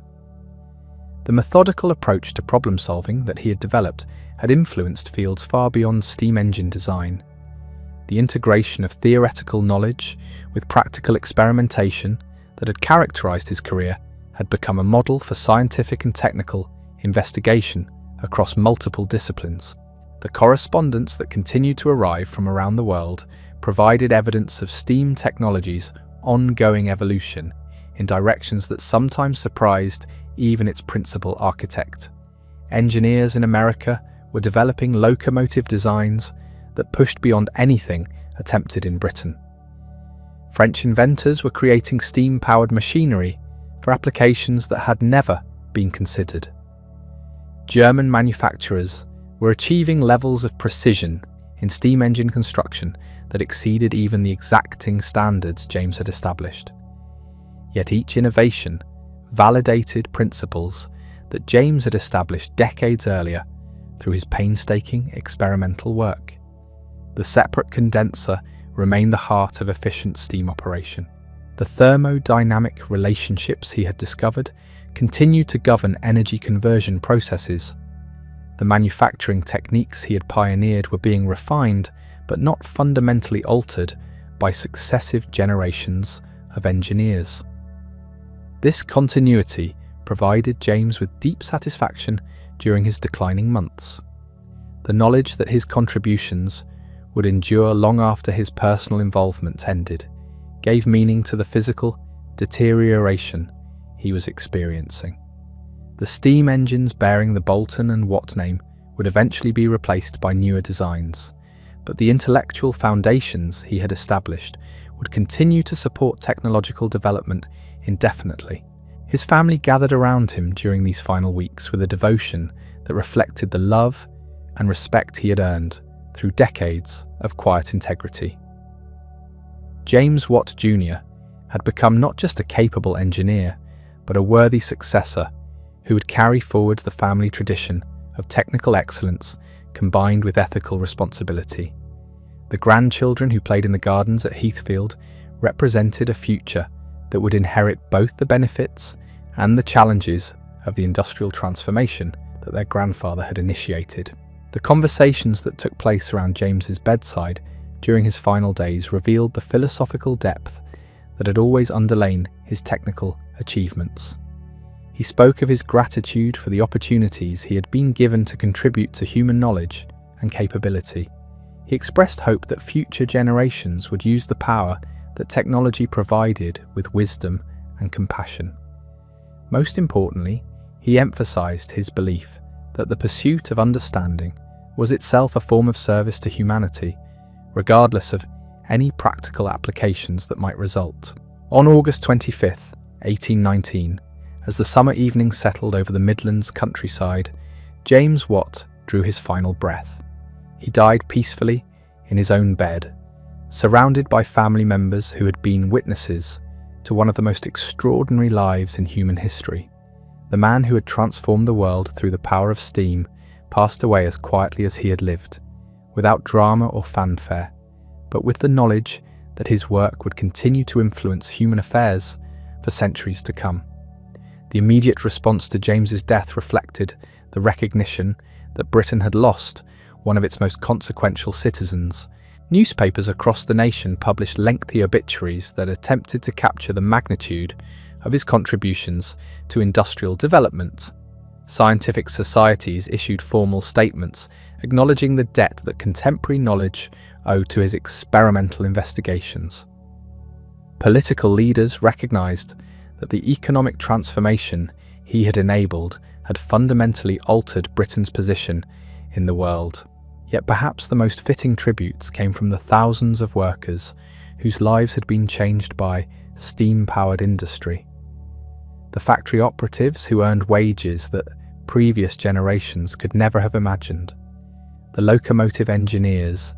[SPEAKER 1] The methodical approach to problem solving that he had developed had influenced fields far beyond steam engine design. The integration of theoretical knowledge with practical experimentation that had characterized his career had become a model for scientific and technical investigation across multiple disciplines. The correspondence that continued to arrive from around the world provided evidence of steam technology's ongoing evolution in directions that sometimes surprised even its principal architect. Engineers in America were developing locomotive designs that pushed beyond anything attempted in Britain. French inventors were creating steam-powered machinery for applications that had never been considered. German manufacturers were achieving levels of precision in steam engine construction that exceeded even the exacting standards James had established. Yet each innovation validated principles that James had established decades earlier through his painstaking experimental work. The separate condenser remained the heart of efficient steam operation. The thermodynamic relationships he had discovered continued to govern energy conversion processes. The manufacturing techniques he had pioneered were being refined, but not fundamentally altered by successive generations of engineers. This continuity provided James with deep satisfaction during his declining months. The knowledge that his contributions would endure long after his personal involvement ended gave meaning to the physical deterioration he was experiencing. The steam engines bearing the Bolton and Watt name would eventually be replaced by newer designs, but the intellectual foundations he had established would continue to support technological development indefinitely. His family gathered around him during these final weeks with a devotion that reflected the love and respect he had earned through decades of quiet integrity. James Watt Jr. had become not just a capable engineer, but a worthy successor who would carry forward the family tradition of technical excellence combined with ethical responsibility. The grandchildren who played in the gardens at Heathfield represented a future that would inherit both the benefits and the challenges of the industrial transformation that their grandfather had initiated. The conversations that took place around James's bedside during his final days revealed the philosophical depth that had always underlain his technical achievements. He spoke of his gratitude for the opportunities he had been given to contribute to human knowledge and capability. He expressed hope that future generations would use the power that technology provided with wisdom and compassion. Most importantly, he emphasized his belief that the pursuit of understanding was itself a form of service to humanity, regardless of any practical applications that might result. On August 25th, 1819, as the summer evening settled over the Midlands countryside, James Watt drew his final breath. He died peacefully in his own bed, surrounded by family members who had been witnesses to one of the most extraordinary lives in human history. The man who had transformed the world through the power of steam passed away as quietly as he had lived, without drama or fanfare, but with the knowledge that his work would continue to influence human affairs for centuries to come. The immediate response to James's death reflected the recognition that Britain had lost one of its most consequential citizens. Newspapers across the nation published lengthy obituaries that attempted to capture the magnitude of his contributions to industrial development. Scientific societies issued formal statements acknowledging the debt that contemporary knowledge owed to his experimental investigations. Political leaders recognized that the economic transformation he had enabled had fundamentally altered Britain's position in the world. Yet perhaps the most fitting tributes came from the thousands of workers whose lives had been changed by steam-powered industry. The factory operatives who earned wages that previous generations could never have imagined. The locomotive engineers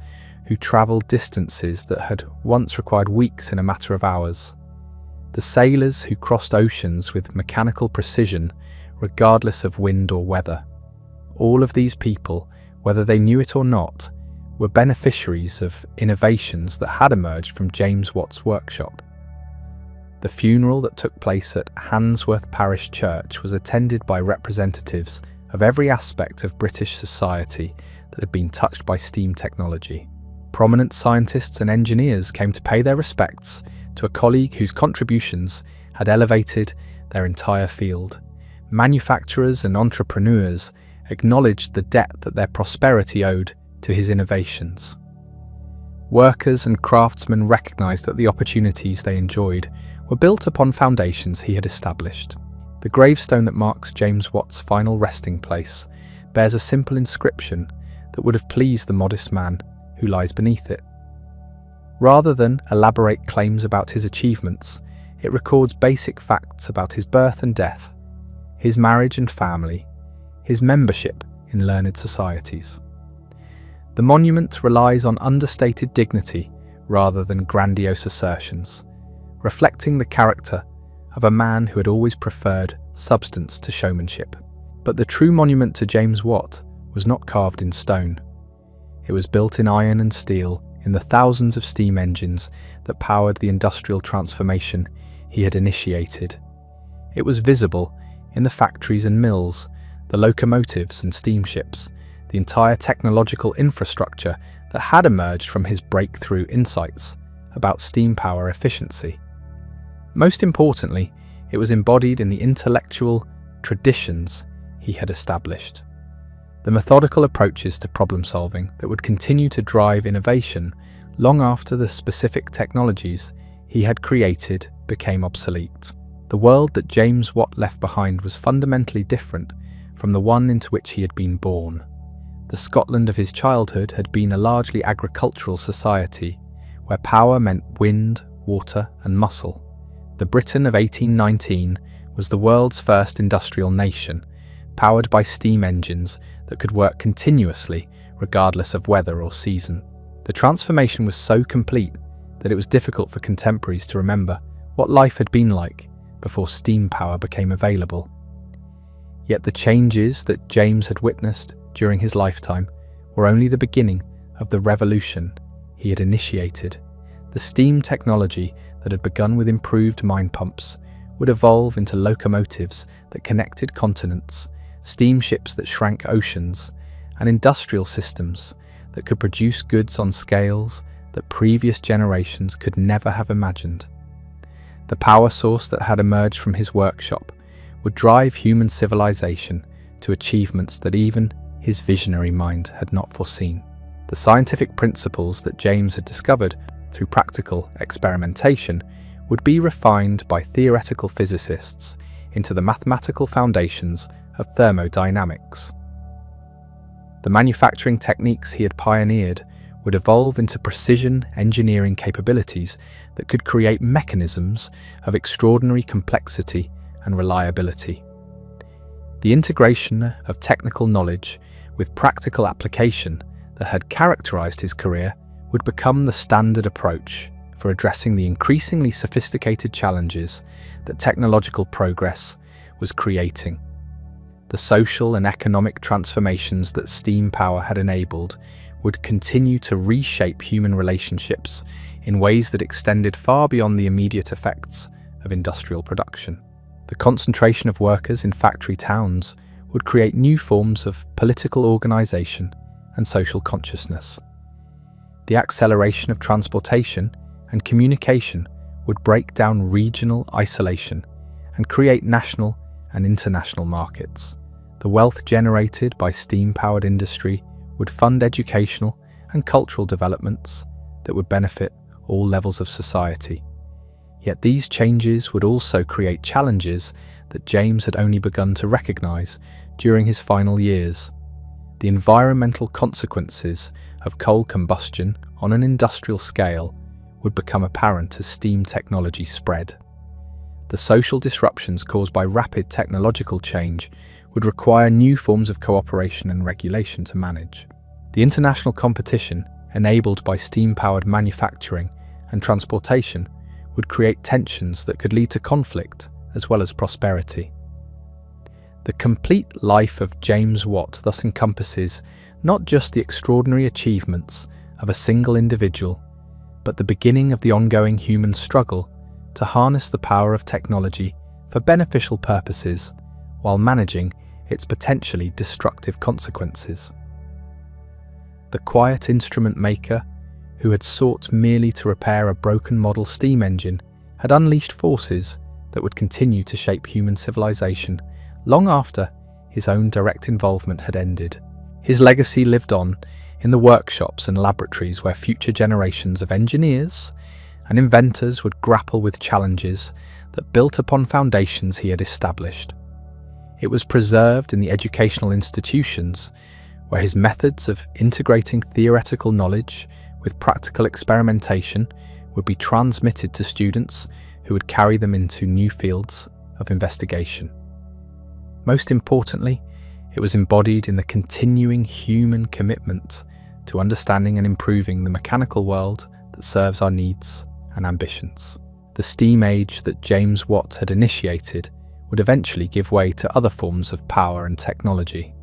[SPEAKER 1] who travelled distances that had once required weeks in a matter of hours. The sailors who crossed oceans with mechanical precision regardless of wind or weather. All of these people, whether they knew it or not, were beneficiaries of innovations that had emerged from James Watt's workshop. The funeral that took place at Handsworth Parish Church was attended by representatives of every aspect of British society that had been touched by steam technology. Prominent scientists and engineers came to pay their respects to a colleague whose contributions had elevated their entire field. Manufacturers and entrepreneurs acknowledged the debt that their prosperity owed to his innovations. Workers and craftsmen recognized that the opportunities they enjoyed were built upon foundations he had established. The gravestone that marks James Watt's final resting place bears a simple inscription that would have pleased the modest man who lies beneath it. Rather than elaborate claims about his achievements, it records basic facts about his birth and death, his marriage and family, his membership in learned societies. The monument relies on understated dignity rather than grandiose assertions, reflecting the character of a man who had always preferred substance to showmanship. But the true monument to James Watt was not carved in stone. It was built in iron and steel in the thousands of steam engines that powered the industrial transformation he had initiated. It was visible in the factories and mills, the locomotives and steamships, the entire technological infrastructure that had emerged from his breakthrough insights about steam power efficiency. Most importantly, it was embodied in the intellectual traditions he had established. The methodical approaches to problem solving that would continue to drive innovation long after the specific technologies he had created became obsolete. The world that James Watt left behind was fundamentally different from the one into which he had been born. The Scotland of his childhood had been a largely agricultural society, where power meant wind, water, and muscle. The Britain of 1819 was the world's first industrial nation, powered by steam engines that could work continuously regardless of weather or season. The transformation was so complete that it was difficult for contemporaries to remember what life had been like before steam power became available. Yet the changes that James had witnessed during his lifetime were only the beginning of the revolution he had initiated. The steam technology that had begun with improved mine pumps would evolve into locomotives that connected continents, steamships that shrank oceans, and industrial systems that could produce goods on scales that previous generations could never have imagined. The power source that had emerged from his workshop would drive human civilization to achievements that even his visionary mind had not foreseen. The scientific principles that James had discovered through practical experimentation would be refined by theoretical physicists into the mathematical foundations of thermodynamics. The manufacturing techniques he had pioneered would evolve into precision engineering capabilities that could create mechanisms of extraordinary complexity and reliability. The integration of technical knowledge with practical application that had characterized his career would become the standard approach for addressing the increasingly sophisticated challenges that technological progress was creating. The social and economic transformations that steam power had enabled would continue to reshape human relationships in ways that extended far beyond the immediate effects of industrial production. The concentration of workers in factory towns would create new forms of political organization and social consciousness. The acceleration of transportation and communication would break down regional isolation and create national and international markets. The wealth generated by steam-powered industry would fund educational and cultural developments that would benefit all levels of society. Yet these changes would also create challenges that James had only begun to recognize during his final years. The environmental consequences of coal combustion on an industrial scale would become apparent as steam technology spread. The social disruptions caused by rapid technological change would require new forms of cooperation and regulation to manage. The international competition enabled by steam-powered manufacturing and transportation would create tensions that could lead to conflict as well as prosperity. The complete life of James Watt thus encompasses not just the extraordinary achievements of a single individual, but the beginning of the ongoing human struggle to harness the power of technology for beneficial purposes while managing its potentially destructive consequences. The quiet instrument maker, who had sought merely to repair a broken model steam engine, had unleashed forces that would continue to shape human civilization long after his own direct involvement had ended. His legacy lived on in the workshops and laboratories where future generations of engineers and inventors would grapple with challenges that built upon foundations he had established. It was preserved in the educational institutions where his methods of integrating theoretical knowledge with practical experimentation would be transmitted to students who would carry them into new fields of investigation. Most importantly, it was embodied in the continuing human commitment to understanding and improving the mechanical world that serves our needs and ambitions. The steam age that James Watt had initiated would eventually give way to other forms of power and technology,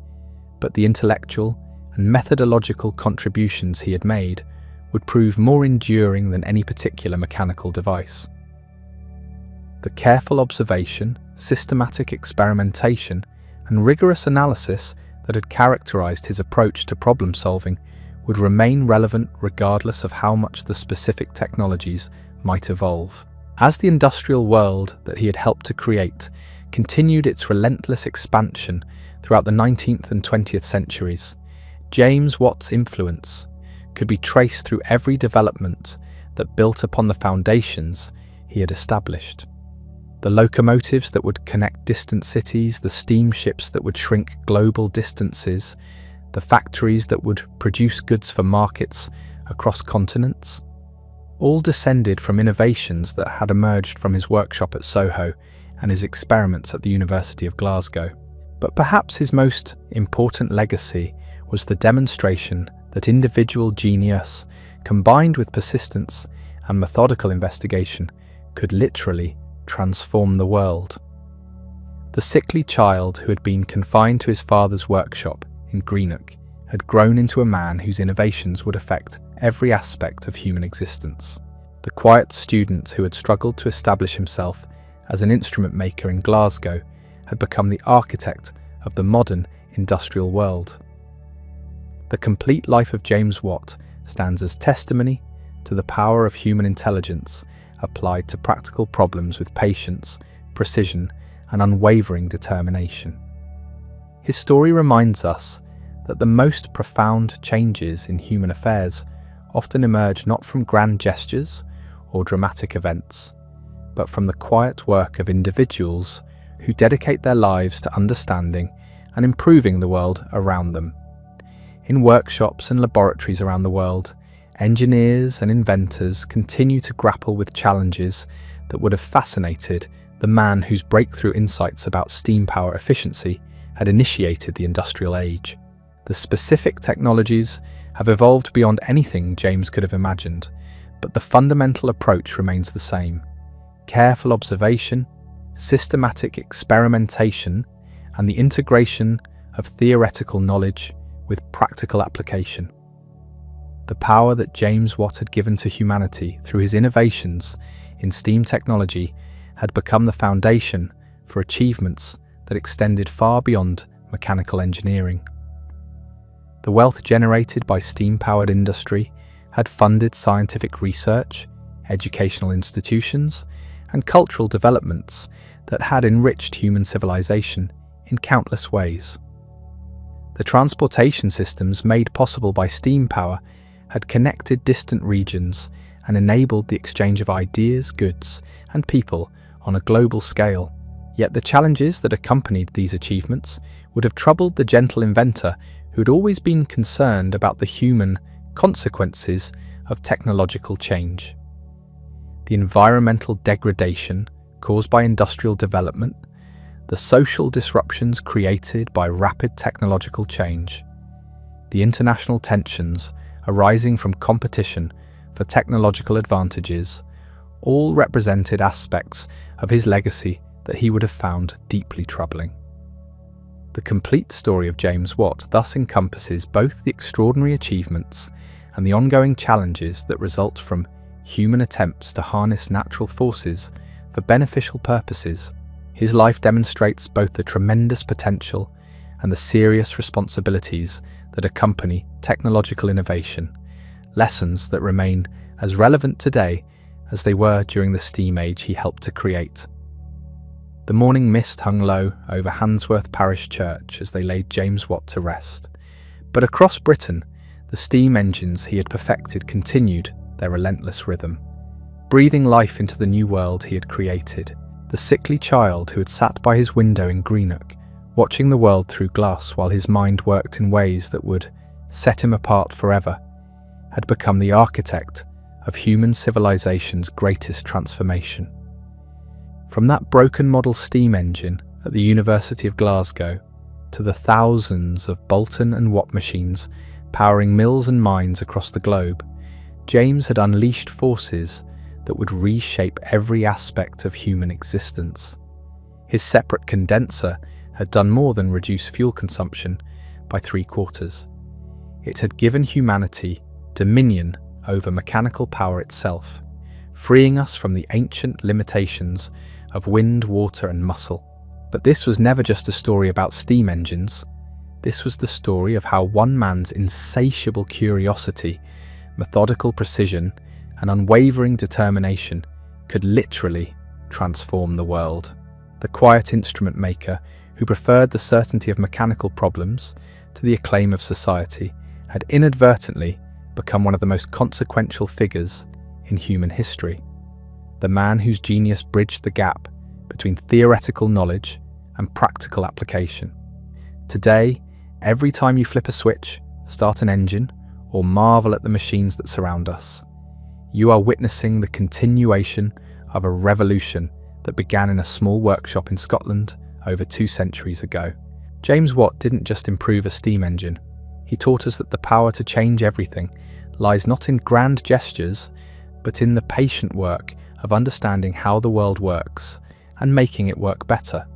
[SPEAKER 1] but the intellectual and methodological contributions he had made would prove more enduring than any particular mechanical device. The careful observation, systematic experimentation, and rigorous analysis that had characterized his approach to problem solving would remain relevant regardless of how much the specific technologies might evolve. As the industrial world that he had helped to create continued its relentless expansion throughout the 19th and 20th centuries, James Watt's influence could be traced through every development that built upon the foundations he had established. The locomotives that would connect distant cities, the steamships that would shrink global distances, the factories that would produce goods for markets across continents, all descended from innovations that had emerged from his workshop at Soho and his experiments at the University of Glasgow. But perhaps his most important legacy was the demonstration that individual genius, combined with persistence and methodical investigation, could literally transform the world. The sickly child who had been confined to his father's workshop in Greenock had grown into a man whose innovations would affect every aspect of human existence. The quiet student who had struggled to establish himself as an instrument maker in Glasgow had become the architect of the modern industrial world. The complete life of James Watt stands as testimony to the power of human intelligence applied to practical problems with patience, precision, and unwavering determination. His story reminds us that the most profound changes in human affairs often emerge not from grand gestures or dramatic events, but from the quiet work of individuals who dedicate their lives to understanding and improving the world around them. In workshops and laboratories around the world, engineers and inventors continue to grapple with challenges that would have fascinated the man whose breakthrough insights about steam power efficiency had initiated the industrial age. The specific technologies have evolved beyond anything James could have imagined, but the fundamental approach remains the same: careful observation, systematic experimentation, and the integration of theoretical knowledge with practical application. The power that James Watt had given to humanity through his innovations in steam technology had become the foundation for achievements that extended far beyond mechanical engineering. The wealth generated by steam-powered industry had funded scientific research, educational institutions, and cultural developments that had enriched human civilization in countless ways. The transportation systems made possible by steam power had connected distant regions and enabled the exchange of ideas, goods, and people on a global scale. Yet the challenges that accompanied these achievements would have troubled the gentle inventor who'd always been concerned about the human consequences of technological change. The environmental degradation caused by industrial development, the social disruptions created by rapid technological change, the international tensions arising from competition for technological advantages, all represented aspects of his legacy that he would have found deeply troubling. The complete story of James Watt thus encompasses both the extraordinary achievements and the ongoing challenges that result from human attempts to harness natural forces for beneficial purposes. His life demonstrates both the tremendous potential and the serious responsibilities that accompany technological innovation, lessons that remain as relevant today as they were during the steam age he helped to create. The morning mist hung low over Handsworth Parish Church as they laid James Watt to rest. But across Britain, the steam engines he had perfected continued their relentless rhythm, breathing life into the new world he had created. The sickly child who had sat by his window in Greenock, watching the world through glass while his mind worked in ways that would set him apart forever, had become the architect of human civilization's greatest transformation. From that broken model steam engine at the University of Glasgow to the thousands of Bolton and Watt machines powering mills and mines across the globe, James had unleashed forces that would reshape every aspect of human existence. His separate condenser had done more than reduce fuel consumption by 3/4. It had given humanity dominion over mechanical power itself, freeing us from the ancient limitations of wind, water, and muscle. But this was never just a story about steam engines. This was the story of how one man's insatiable curiosity, methodical precision, and unwavering determination could literally transform the world. The quiet instrument maker who preferred the certainty of mechanical problems to the acclaim of society had inadvertently become one of the most consequential figures in human history. The man whose genius bridged the gap between theoretical knowledge and practical application. Today, every time you flip a switch, start an engine, or marvel at the machines that surround us, you are witnessing the continuation of a revolution that began in a small workshop in Scotland over 2 centuries ago. James Watt didn't just improve a steam engine. He taught us that the power to change everything lies not in grand gestures, but in the patient work of understanding how the world works and making it work better.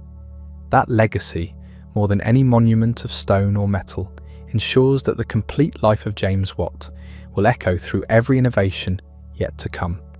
[SPEAKER 1] That legacy, more than any monument of stone or metal, ensures that the complete life of James Watt will echo through every innovation yet to come.